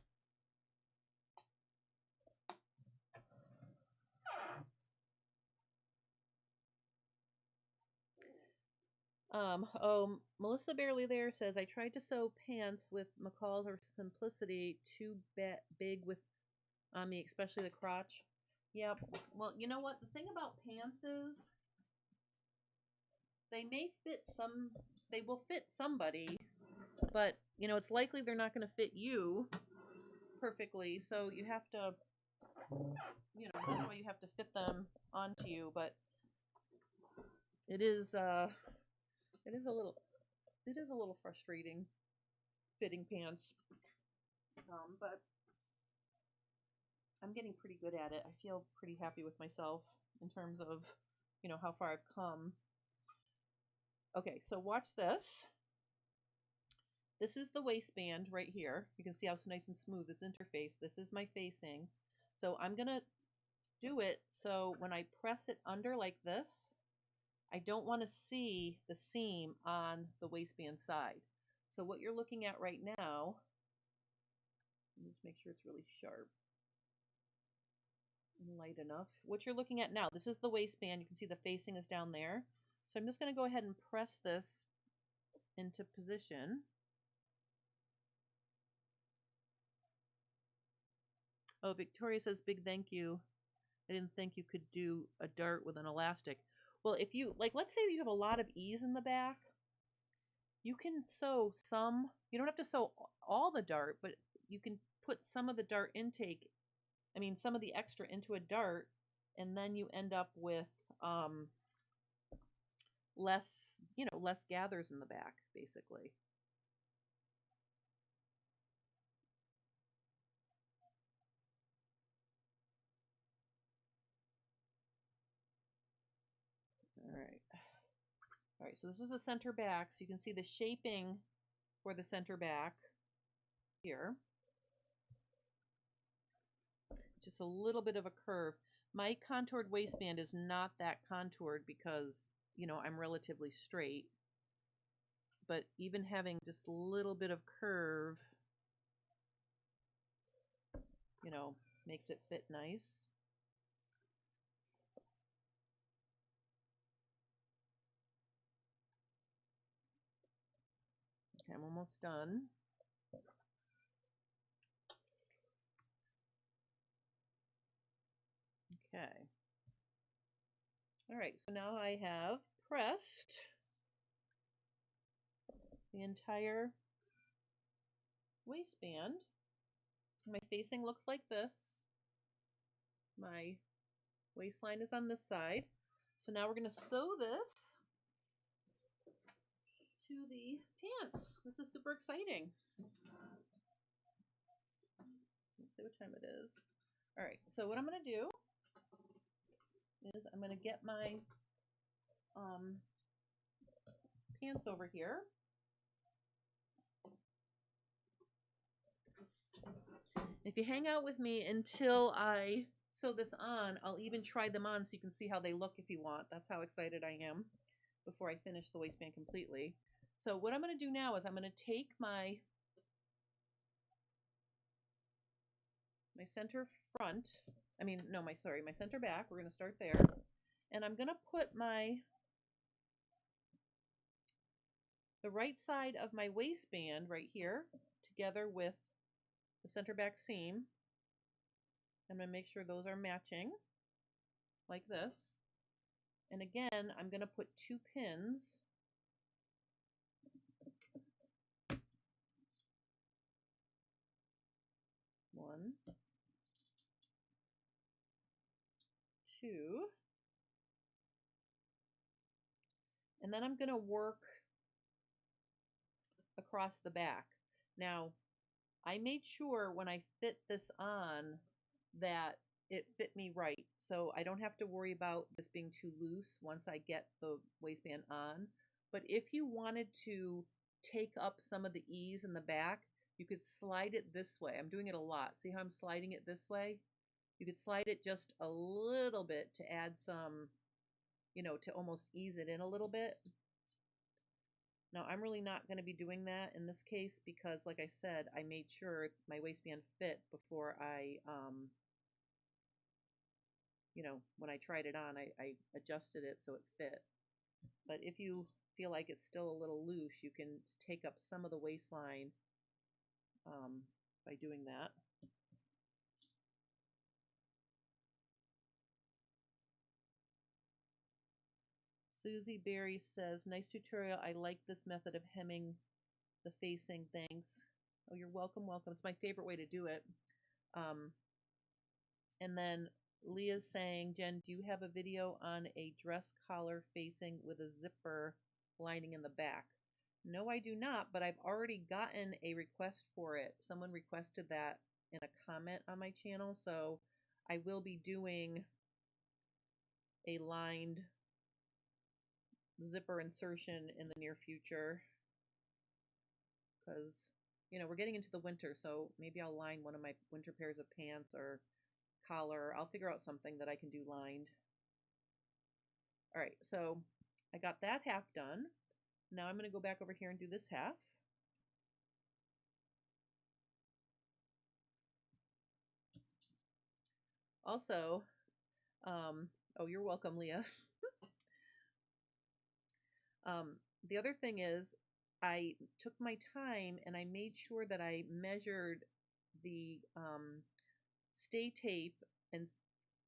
Melissa Barely There says, I tried to sew pants with McCall's or Simplicity, too big with on me, especially the crotch. Yep. Well, you know what? The thing about pants is they will fit somebody, but, it's likely they're not going to fit you perfectly. So you have to, that's why you have to fit them onto you. But it is a little frustrating fitting pants. But I'm getting pretty good at it. I feel pretty happy with myself in terms of, how far I've come. Okay, so watch this. This is the waistband right here. You can see how it's nice and smooth. It's interfaced. This is my facing. So I'm going to do it so when I press it under like this, I don't want to see the seam on the waistband side. So what you're looking at right now, let me just make sure it's really sharp and light enough. What you're looking at now, this is the waistband. You can see the facing is down there. So I'm just going to go ahead and press this into position. Oh, Victoria says, big thank you. I didn't think you could do a dart with an elastic. Well, if you, let's say you have a lot of ease in the back, you can sew some, you don't have to sew all the dart, but you can put some of the dart intake, some of the extra into a dart, and then you end up with less gathers in the back, basically. All right, so this is the center back. So you can see the shaping for the center back here. Just a little bit of a curve. My contoured waistband is not that contoured because, you know, I'm relatively straight. But even having just a little bit of curve, you know, makes it fit nice. Okay, I'm almost done. Okay. All right, so now I have pressed the entire waistband. My facing looks like this. My waistline is on this side. So now we're going to sew this to the pants. This is super exciting. Let's see what time it is. All right, so what I'm going to do is I'm going to get my pants over here. If you hang out with me until I sew this on, I'll even try them on so you can see how they look if you want. That's how excited I am before I finish the waistband completely. So what I'm going to do now is I'm going to take my center front, my center back. We're going to start there. And I'm going to put the right side of my waistband right here together with the center back seam. I'm going to make sure those are matching like this. And again, I'm going to put 2 pins. One, 2. And then I'm going to work across the back. Now, I made sure when I fit this on that it fit me right. So I don't have to worry about this being too loose once I get the waistband on. But if you wanted to take up some of the ease in the back, you could slide it this way. I'm doing it a lot. See how I'm sliding it this way? You could slide it just a little bit to add some, you know, to almost ease it in a little bit. Now, I'm really not going to be doing that in this case because, like I said, I made sure my waistband fit before I, you know, when I tried it on, I adjusted it so it fit. But if you feel like it's still a little loose, you can take up some of the waistline by doing that. Susie Berry says, nice tutorial. I like this method of hemming the facing. Thanks. Oh, you're welcome, welcome. It's my favorite way to do it. And then Leah's saying, Jen, do you have a video on a dress collar facing with a zipper lining in the back? No, I do not, but I've already gotten a request for it. Someone requested that in a comment on my channel, so I will be doing a lined zipper insertion in the near future because, you know, we're getting into the winter, so maybe I'll line one of my winter pairs of pants or collar. I'll figure out something that I can do lined. All right, so I got that half done. Now I'm going to go back over here and do this half. Also, oh, you're welcome, Leah. The other thing is I took my time and I made sure that I measured the stay tape and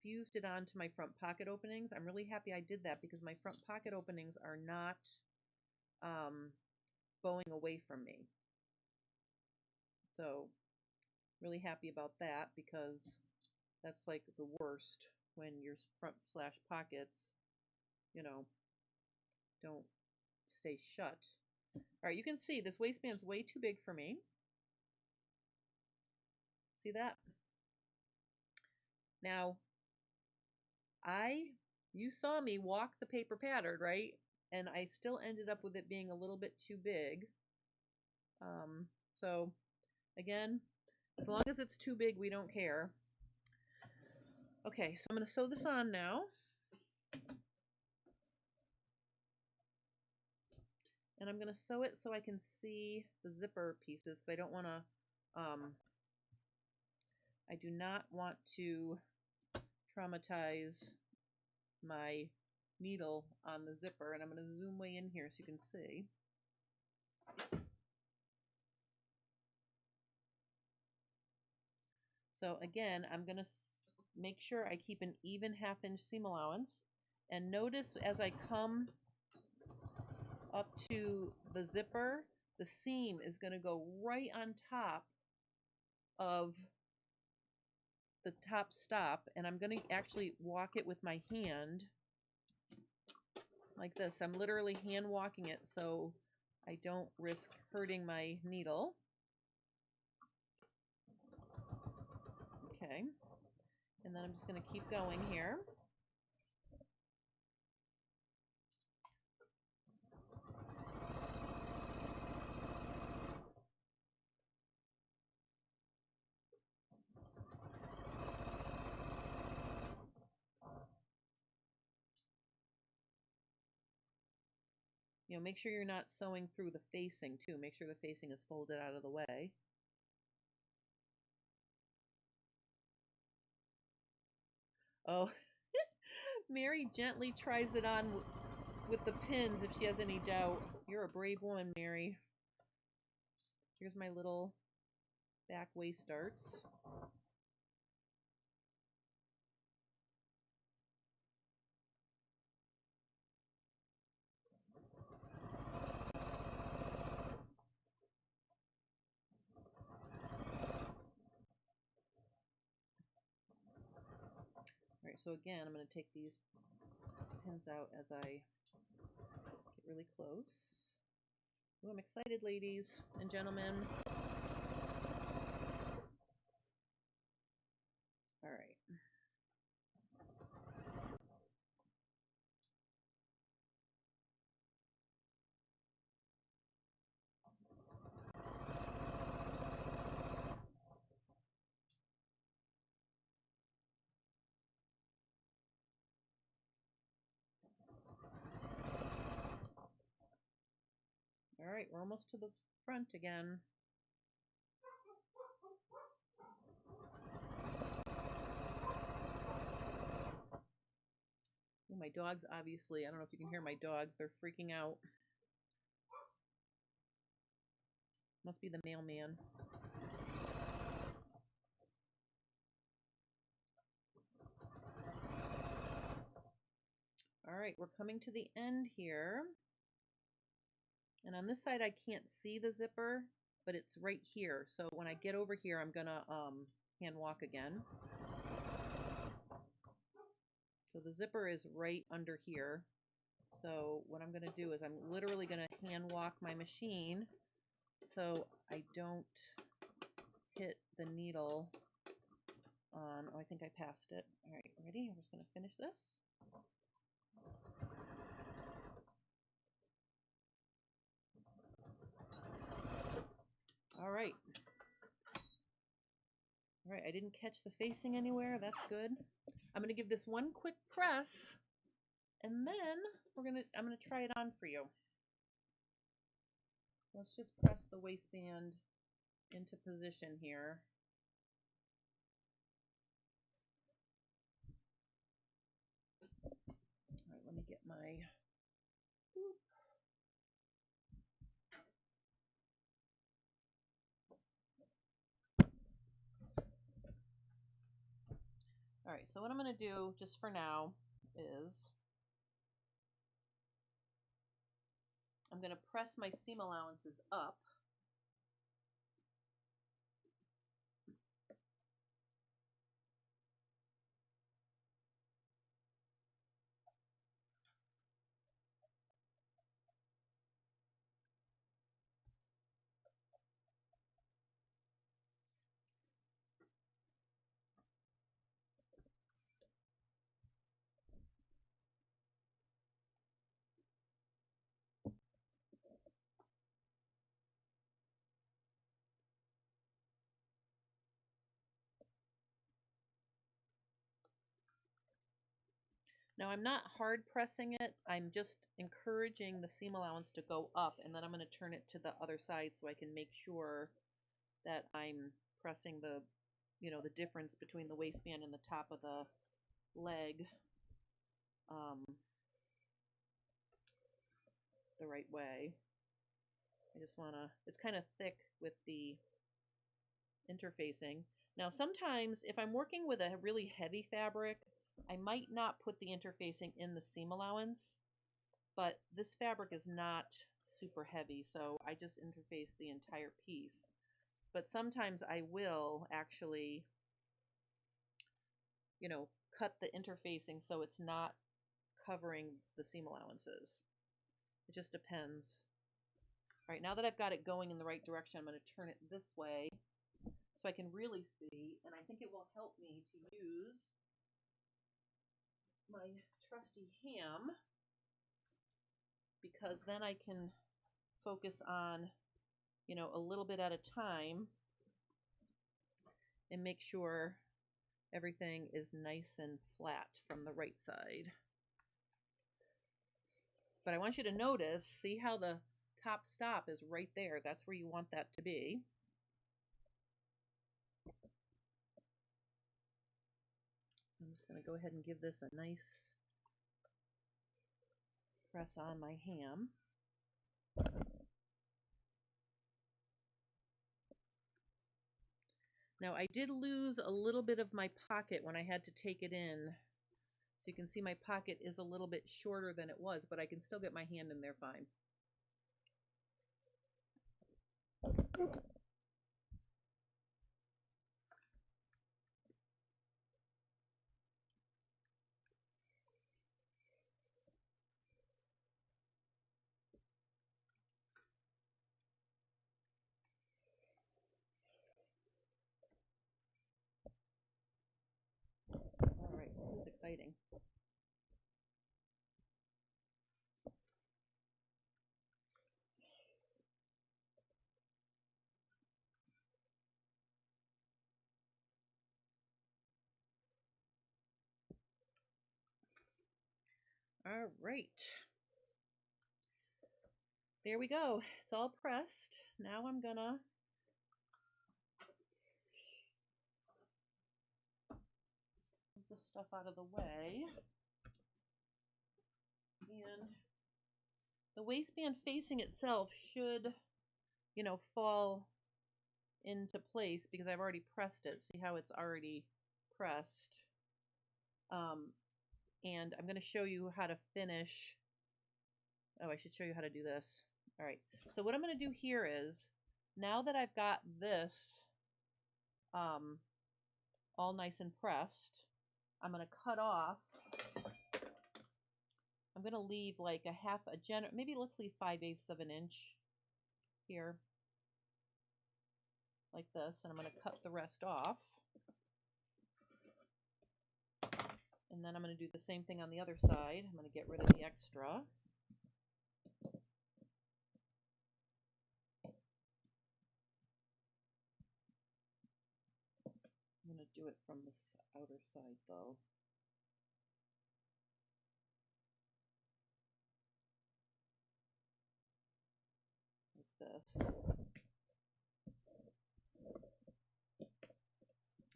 fused it onto my front pocket openings. I'm really happy I did that because my front pocket openings are not bowing away from me. So really happy about that because that's like the worst when your front slash pockets, you know, don't stay shut. All right, you can see this waistband's way too big for me. See that? Now, you saw me walk the paper pattern, right? And I still ended up with it being a little bit too big. So, again, as long as it's too big, we don't care. Okay, so I'm going to sew this on now. And I'm going to sew it so I can see the zipper pieces, because I don't want to, I do not want to traumatize my needle on the zipper. And I'm going to zoom way in here so you can see. So again, I'm going to make sure I keep an even 1/2 inch seam allowance. And notice as I come up to the zipper, the seam is going to go right on top of the top stop, and I'm going to actually walk it with my hand like this. I'm literally hand walking it so I don't risk hurting my needle. Okay, and then I'm just going to keep going here. You know, make sure you're not sewing through the facing too. Make sure the facing is folded out of the way. Oh, Mary gently tries it on with the pins if she has any doubt. You're a brave woman, Mary. Here's my little back waist darts. All right, so again, I'm going to take these pins out as I get really close. Ooh, I'm excited, ladies and gentlemen. All right. All right, we're almost to the front again. Ooh, my dogs, obviously, I don't know if you can hear my dogs, they're freaking out. Must be the mailman. All right, we're coming to the end here. And on this side, I can't see the zipper, but it's right here. So when I get over here, I'm going to hand walk again. So the zipper is right under here. So what I'm going to do is I'm literally going to hand walk my machine so I don't hit the needle on, oh, I think I passed it. All right, ready? I'm just going to finish this. All right. All right, I didn't catch the facing anywhere. That's good. I'm going to give this one quick press, and then I'm going to try it on for you. Let's just press the waistband into position here. All right, let me get my whoop. All right, so what I'm going to do just for now is I'm going to press my seam allowances up. Now I'm not hard pressing it. I'm just encouraging the seam allowance to go up, and then I'm going to turn it to the other side so I can make sure that I'm pressing the, the difference between the waistband and the top of the leg the right way. I just want to, it's kind of thick with the interfacing. Now sometimes if I'm working with a really heavy fabric, I might not put the interfacing in the seam allowance, but this fabric is not super heavy, so I just interface the entire piece. But sometimes I will actually, cut the interfacing so it's not covering the seam allowances. It just depends. All right, now that I've got it going in the right direction, I'm going to turn it this way so I can really see, and I think it will help me to use my trusty ham, because then I can focus on, a little bit at a time and make sure everything is nice and flat from the right side. But I want you to notice, see how the top stop is right there. That's where you want that to be. I'm just going to go ahead and give this a nice press on my ham. Now I did lose a little bit of my pocket when I had to take it in. So you can see my pocket is a little bit shorter than it was, but I can still get my hand in there fine. All right, this is exciting. All right. There we go. It's all pressed. Now I'm gonna move this stuff out of the way. And the waistband facing itself should, fall into place because I've already pressed it. See how it's already pressed? And I'm going to show you how to finish. Oh, I should show you how to do this. All right. So what I'm going to do here is, now that I've got this all nice and pressed, I'm going to cut off. I'm going to leave like maybe let's leave 5/8 of an inch here, like this, and I'm going to cut the rest off. And then I'm going to do the same thing on the other side. I'm going to get rid of the extra. I'm going to do it from this outer side though. Like this.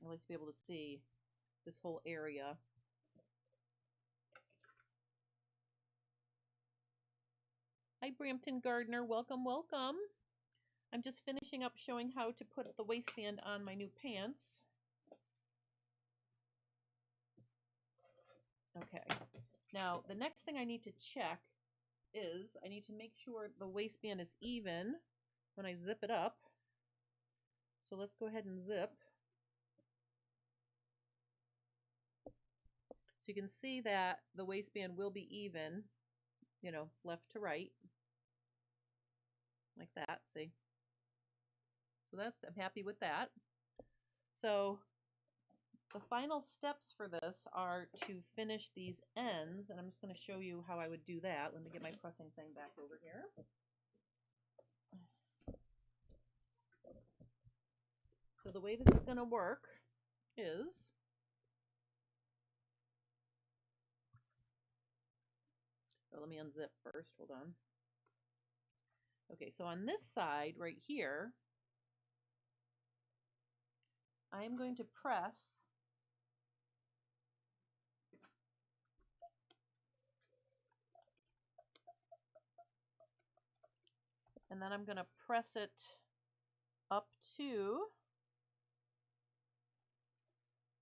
I like to be able to see this whole area. Hi, Brampton Gardner. Welcome, welcome. I'm just finishing up showing how to put the waistband on my new pants. Okay. Now, the next thing I need to check is I need to make sure the waistband is even when I zip it up. So let's go ahead and zip. So you can see that the waistband will be even, left to right. Like that, see? So I'm happy with that. So the final steps for this are to finish these ends, and I'm just going to show you how I would do that. Let me get my pressing thing back over here. So the way this is going to work is So let me unzip first. Hold on. Okay, so on this side right here, I'm going to press and then I'm going to press it up to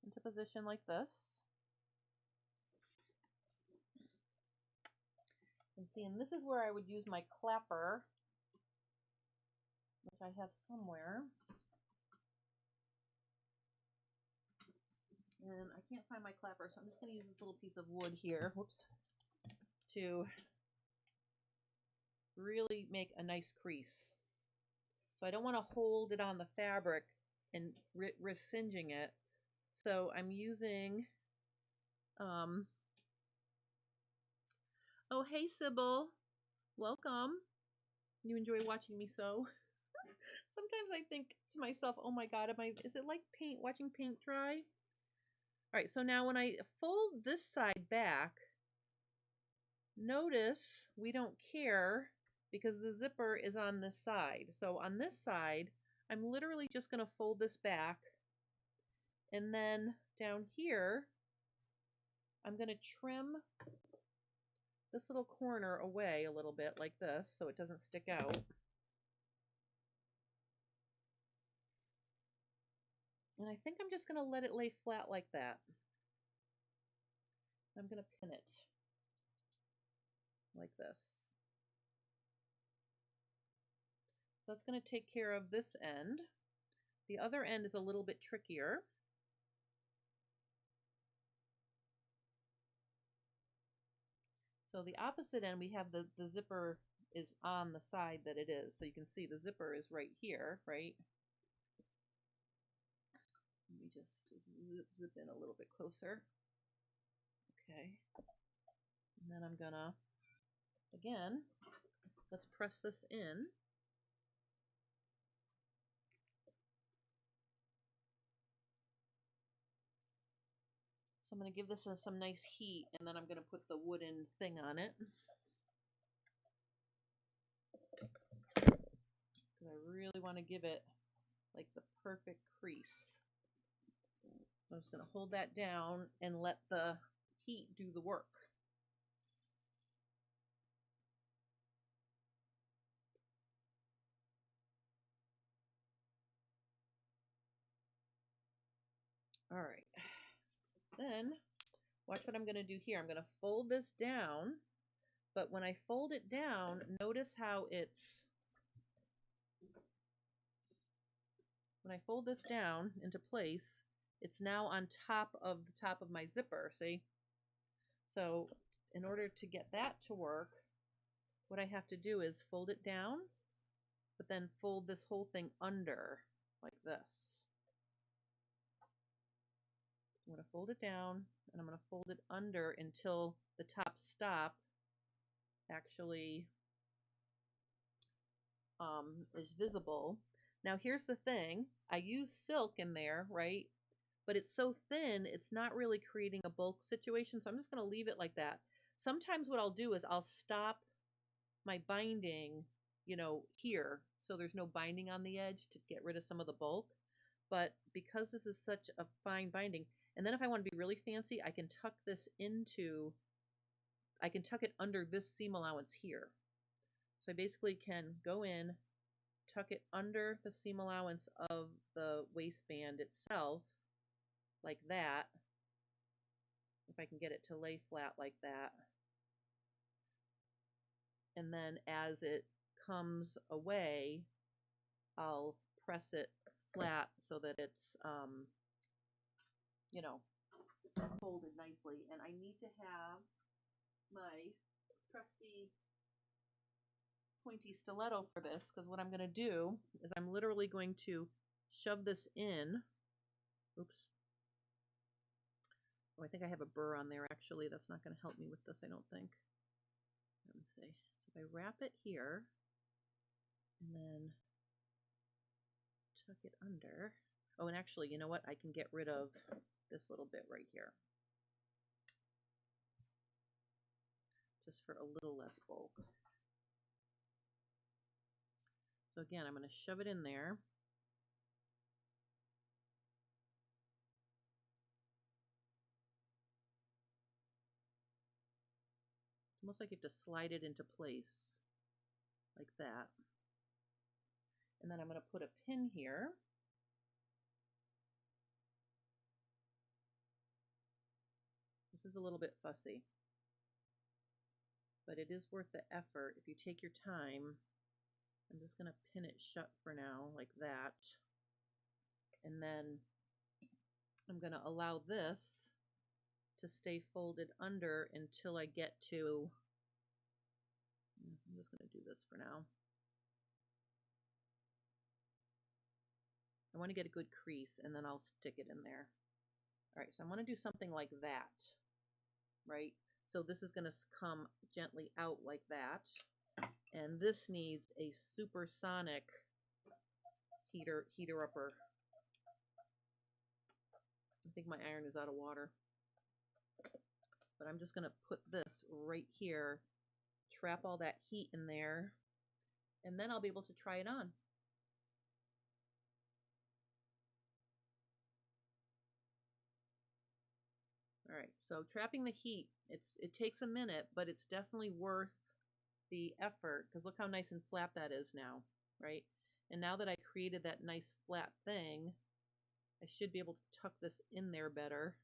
into position like this. And see, and this is where I would use my clapper, which I have somewhere. And I can't find my clapper, so I'm just going to use this little piece of wood here, whoops, to really make a nice crease. So I don't want to hold it on the fabric and risk singeing it. So I'm using, oh, hey, Sybil. Welcome. You enjoy watching me sew? Sometimes I think to myself, oh my God, is it like watching paint dry? All right, so now when I fold this side back, notice we don't care because the zipper is on this side. So on this side, I'm literally just going to fold this back. And then down here, I'm going to trim this little corner away a little bit like this so it doesn't stick out. And I think I'm just going to let it lay flat like that. I'm going to pin it like this. So that's going to take care of this end. The other end is a little bit trickier. So the opposite end, we have the zipper is on the side that it is. So you can see the zipper is right here, right? Let me just zip in a little bit closer. Okay. And then I'm gonna, again, let's press this in. So I'm going to give this some nice heat, and then I'm going to put the wooden thing on it. Because I really want to give it like the perfect crease. I'm just going to hold that down and let the heat do the work. All right. Then watch what I'm going to do here. I'm going to fold this down, but when I fold it down, notice how when I fold this down into place, it's now on top of my zipper, see? So in order to get that to work, what I have to do is fold it down, but then fold this whole thing under like this. I'm going to fold it down, and I'm going to fold it under until the top stop actually is visible. Now here's the thing, I use silk in there, right? But it's so thin, it's not really creating a bulk situation, so I'm just going to leave it like that. Sometimes what I'll do is I'll stop my binding, you know, here, so there's no binding on the edge to get rid of some of the bulk. But because this is such a fine binding, and then if I want to be really fancy, I can tuck this into, I can tuck it under this seam allowance here. So I basically can go in, tuck it under the seam allowance of the waistband itself, like that, if I can get it to lay flat like that. And then as it comes away, I'll press it flat so that it's, you know, folded nicely. And I need to have my trusty pointy stiletto for this, because what I'm going to do is I'm literally going to shove this in. Oops. Oh, I think I have a burr on there, actually. That's not going to help me with this, I don't think. Let me see. So if I wrap it here, and then tuck it under. Oh, and actually, you know what? I can get rid of this little bit right here. Just for a little less bulk. So again, I'm going to shove it in there. It's almost like you have to slide it into place like that. And then I'm going to put a pin here. This is a little bit fussy, but it is worth the effort if you take your time. I'm just going to pin it shut for now like that. And then I'm going to allow this to stay folded under until I get to, I'm just going to do this for now. I want to get a good crease and then I'll stick it in there. All right, so I want to do something like that, right? So this is going to come gently out like that. And this needs a supersonic heater upper. I think my iron is out of water. But I'm just going to put this right here, trap all that heat in there, and then I'll be able to try it on. All right, so trapping the heat, it takes a minute, but it's definitely worth the effort, because look how nice and flat that is now, right? And now that I created that nice flat thing, I should be able to tuck this in there better,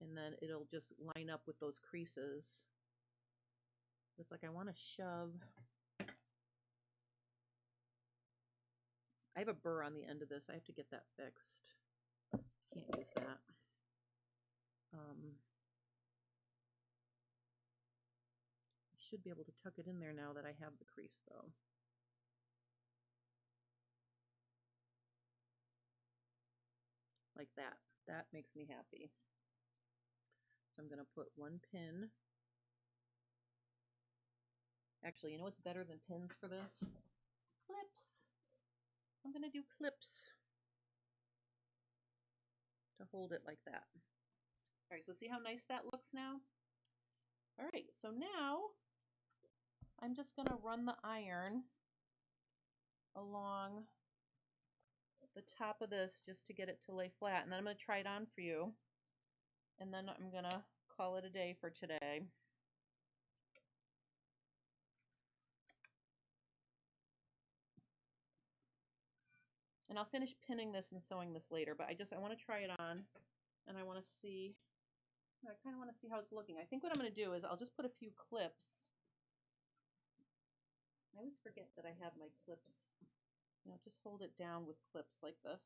and then it'll just line up with those creases. It's like I want to shove. I have a burr on the end of this. I have to get that fixed. Can't use that. I should be able to tuck it in there now that I have the crease though. Like that. That makes me happy. So I'm going to put one pin. Actually, you know what's better than pins for this? Clips. I'm going to do clips to hold it like that. All right, so see how nice that looks now? All right, so now I'm just going to run the iron along the top of this just to get it to lay flat. And then I'm going to try it on for you. And then I'm going to call it a day for today. And I'll finish pinning this and sewing this later, but I want to try it on, and I want to see, I kind of want to see how it's looking. I think what I'm going to do is I'll just put a few clips. I always forget that I have my clips. You know, just hold it down with clips like this.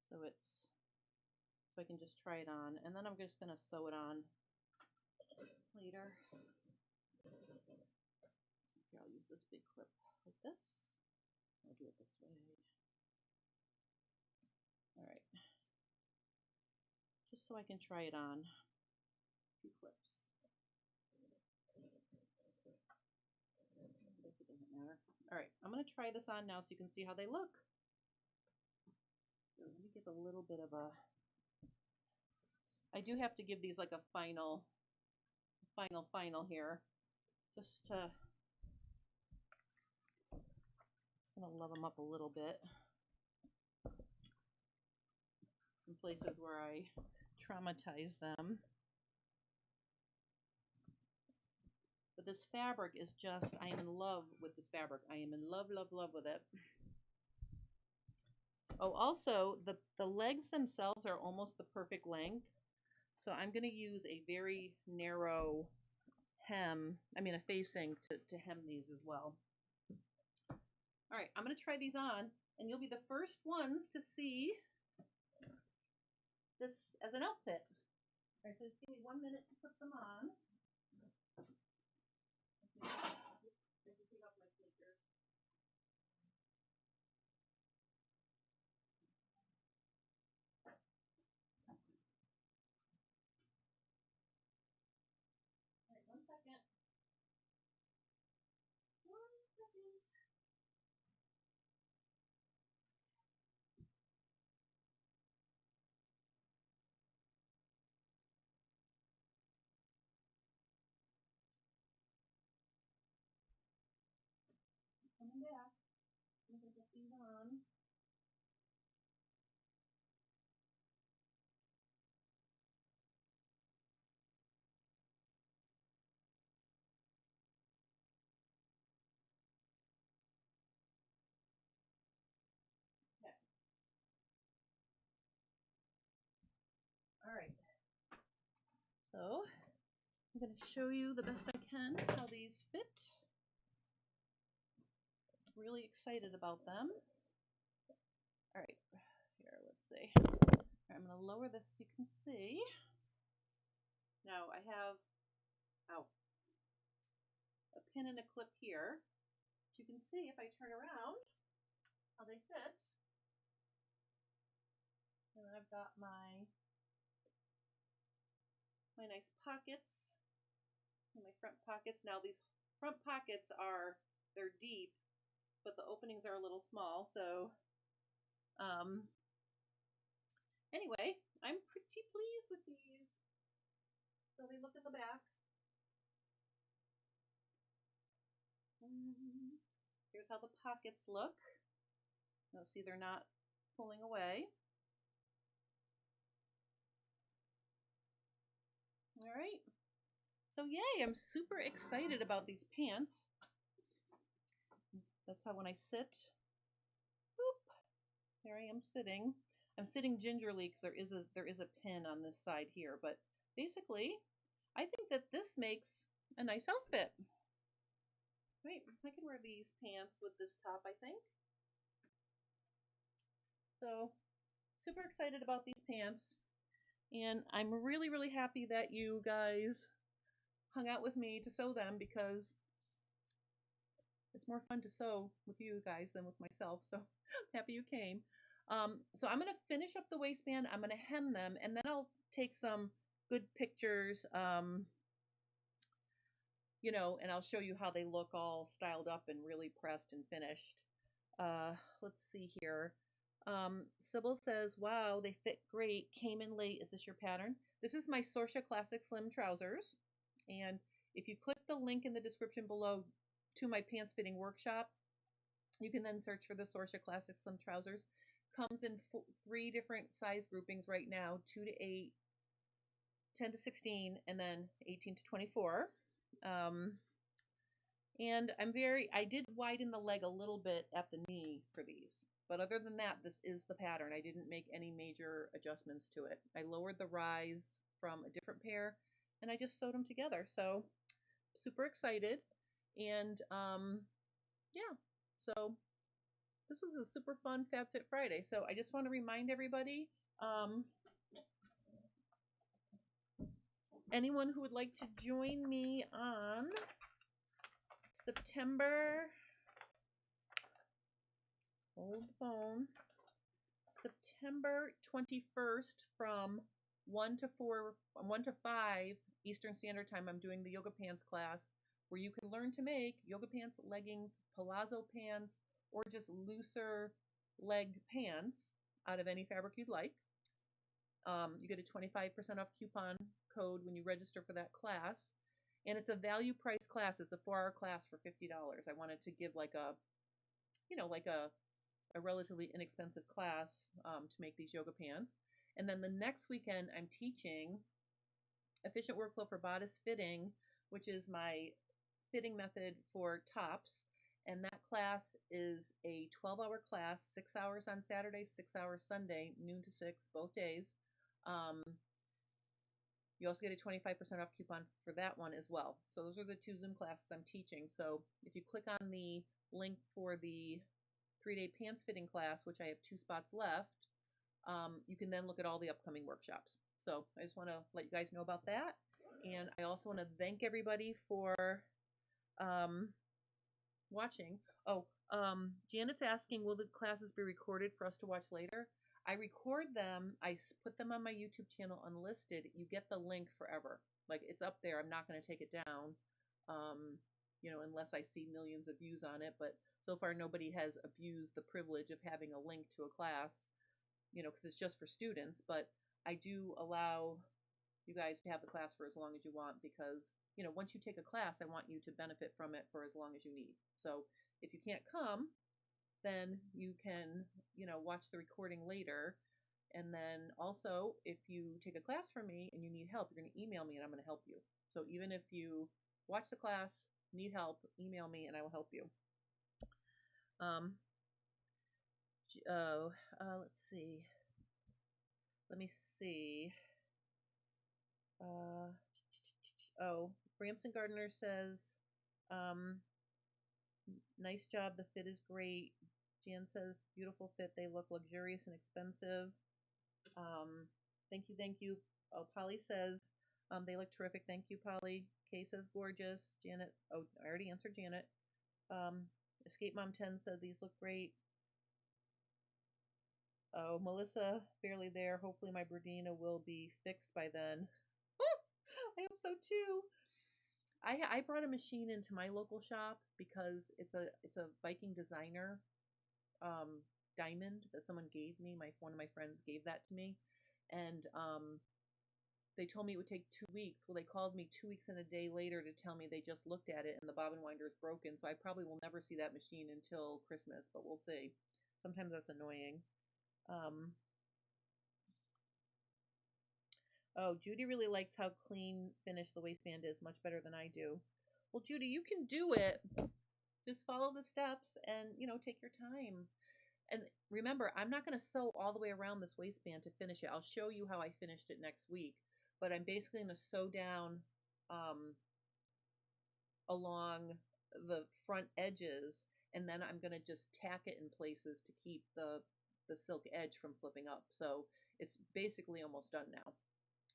So I can just try it on, and then I'm just going to sew it on later. Here, I'll use this big clip like this. I'll do it this way. All right. Just so I can try it on. A few clips. It doesn't matter. All right, I'm going to try this on now so you can see how they look. So let me give a little bit of a, I do have to give these like a final here. Just to, going to love them up a little bit. In places where I traumatize them. But this fabric is just, I am in love with this fabric. I am in love, love, love with it. Oh, also, the legs themselves are almost the perfect length. So I'm going to use a very narrow hem, a facing to hem these as well. All right, I'm going to try these on, and you'll be the first ones to see this as an outfit. All right, so just give me 1 minute to put them on. I can take off my sneakers. All right, 1 second. 1 second. I'm going to show you the best I can how these fit. Really excited about them. All right, here, let's see. Right, I'm going to lower this so you can see. Now I have a pin and a clip here. You can see if I turn around how they fit. And I've got my nice pockets and my front pockets. Now these front pockets they're deep, but the openings are a little small. So anyway, I'm pretty pleased with these. So they look at the back. Here's how the pockets look. You'll see they're not pulling away. All right. So yay, I'm super excited about these pants. That's how when I sit, whoop, there I am sitting. I'm sitting gingerly because there is a pin on this side here, but basically, I think that this makes a nice outfit. Right, I can wear these pants with this top, I think. So, super excited about these pants. And I'm really, really happy that you guys hung out with me to sew them because it's more fun to sew with you guys than with myself. So, happy you came. So I'm going to finish up the waistband. I'm going to hem them, and then I'll take some good pictures, you know, and I'll show you how they look all styled up and really pressed and finished. Let's see here. Sybil says, wow, they fit great. Came in late. Is this your pattern? This is my Sorcha Classic Slim Trousers. And if you click the link in the description below to my pants fitting workshop, you can then search for the Sorcha Classic Slim Trousers. Comes in 3 different size groupings right now, 2 to 8, 10 to 16, and then 18 to 24. And I did widen the leg a little bit at the knee for these. But other than that, this is the pattern. I didn't make any major adjustments to it. I lowered the rise from a different pair, and I just sewed them together. So, super excited. And, yeah. So, this was a super fun Fab Fit Friday. So, I just want to remind everybody, anyone who would like to join me on September, hold the phone, September 21st from 1 to 5 Eastern Standard Time, I'm doing the yoga pants class where you can learn to make yoga pants, leggings, palazzo pants, or just looser leg pants out of any fabric you'd like. You get a 25% off coupon code when you register for that class. And it's a value price class. It's a 4-hour class for $50. I wanted to give like a, you know, like a relatively inexpensive class to make these yoga pants. And then the next weekend, I'm teaching Efficient Workflow for Bodice Fitting, which is my fitting method for tops. And that class is a 12-hour class, 6 hours on Saturday, 6 hours Sunday, noon to 6, both days. You also get a 25% off coupon for that one as well. So those are the 2 Zoom classes I'm teaching. So if you click on the link for the 3-day pants fitting class, which I have 2 spots left, you can then look at all the upcoming workshops. So I just want to let you guys know about that. And I also want to thank everybody for watching. Oh, Janet's asking, will the classes be recorded for us to watch later? I record them. I put them on my YouTube channel unlisted. You get the link forever. Like, it's up there. I'm not going to take it down, you know, unless I see millions of views on it. But so far, nobody has abused the privilege of having a link to a class, you know, because it's just for students. But I do allow you guys to have the class for as long as you want because, you know, once you take a class, I want you to benefit from it for as long as you need. So if you can't come, then you can, you know, watch the recording later. And then also, if you take a class from me and you need help, you're going to email me and I'm going to help you. So even if you watch the class, need help, email me and I will help you. Let's see. Let me see. Oh, Bramson Gardner says, um, nice job. The fit is great. Jan says, beautiful fit. They look luxurious and expensive. Thank you, thank you. Oh, Polly says, they look terrific. Thank you, Polly. Kay says, gorgeous. Janet, oh, I already answered Janet. Escape Mom 10 says, these look great. Oh, Melissa, barely there. Hopefully my Berdina will be fixed by then. I hope so too. I brought a machine into my local shop because it's a Viking designer diamond that someone gave me. One of my friends gave that to me, and they told me it would take 2 weeks. Well, they called me 2 weeks and a day later to tell me they just looked at it and the bobbin winder is broken. So I probably will never see that machine until Christmas, but we'll see. Sometimes that's annoying. Oh, Judy really likes how clean finished the waistband is, much better than I do. Well, Judy, you can do it. Just follow the steps and, take your time. And remember, I'm not going to sew all the way around this waistband to finish it. I'll show you how I finished it next week. But I'm basically going to sew down along the front edges, and then I'm going to just tack it in places to keep the silk edge from flipping up. So it's basically almost done now.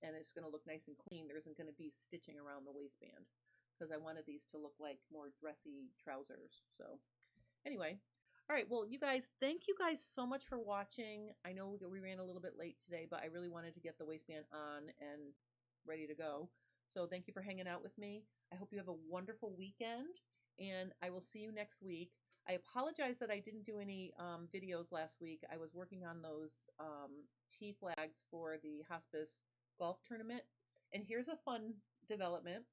And it's going to look nice and clean. There isn't going to be stitching around the waistband because I wanted these to look like more dressy trousers. So anyway, all right. Well, you guys, thank you guys so much for watching. I know we ran a little bit late today, but I really wanted to get the waistband on and ready to go. So thank you for hanging out with me. I hope you have a wonderful weekend, and I will see you next week. I apologize that I didn't do any videos last week. I was working on those T flags for the hospice golf tournament. And here's a fun development.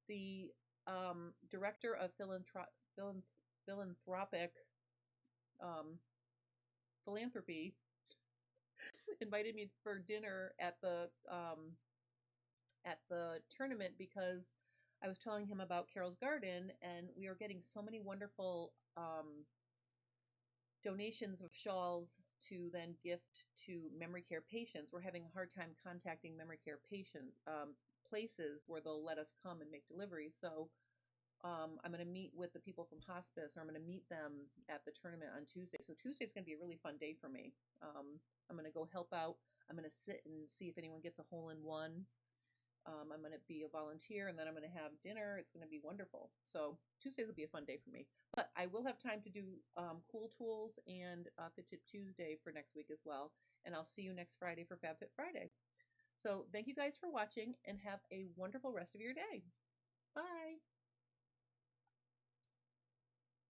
The director of philanthropic philanthropy invited me for dinner at the tournament because I was telling him about Carol's Garden, and we are getting so many wonderful donations of shawls to then gift to memory care patients. We're having a hard time contacting memory care patient places where they'll let us come and make deliveries. So I'm going to meet with the people from hospice, or I'm going to meet them at the tournament on Tuesday. So Tuesday's going to be a really fun day for me. I'm going to go help out. I'm going to sit and see if anyone gets a hole in one. I'm going to be a volunteer, and then I'm going to have dinner. It's going to be wonderful. So Tuesdays will be a fun day for me. But I will have time to do Cool Tools and Fit Tip Tuesday for next week as well. And I'll see you next Friday for Fab Fit Friday. So thank you guys for watching, and have a wonderful rest of your day. Bye.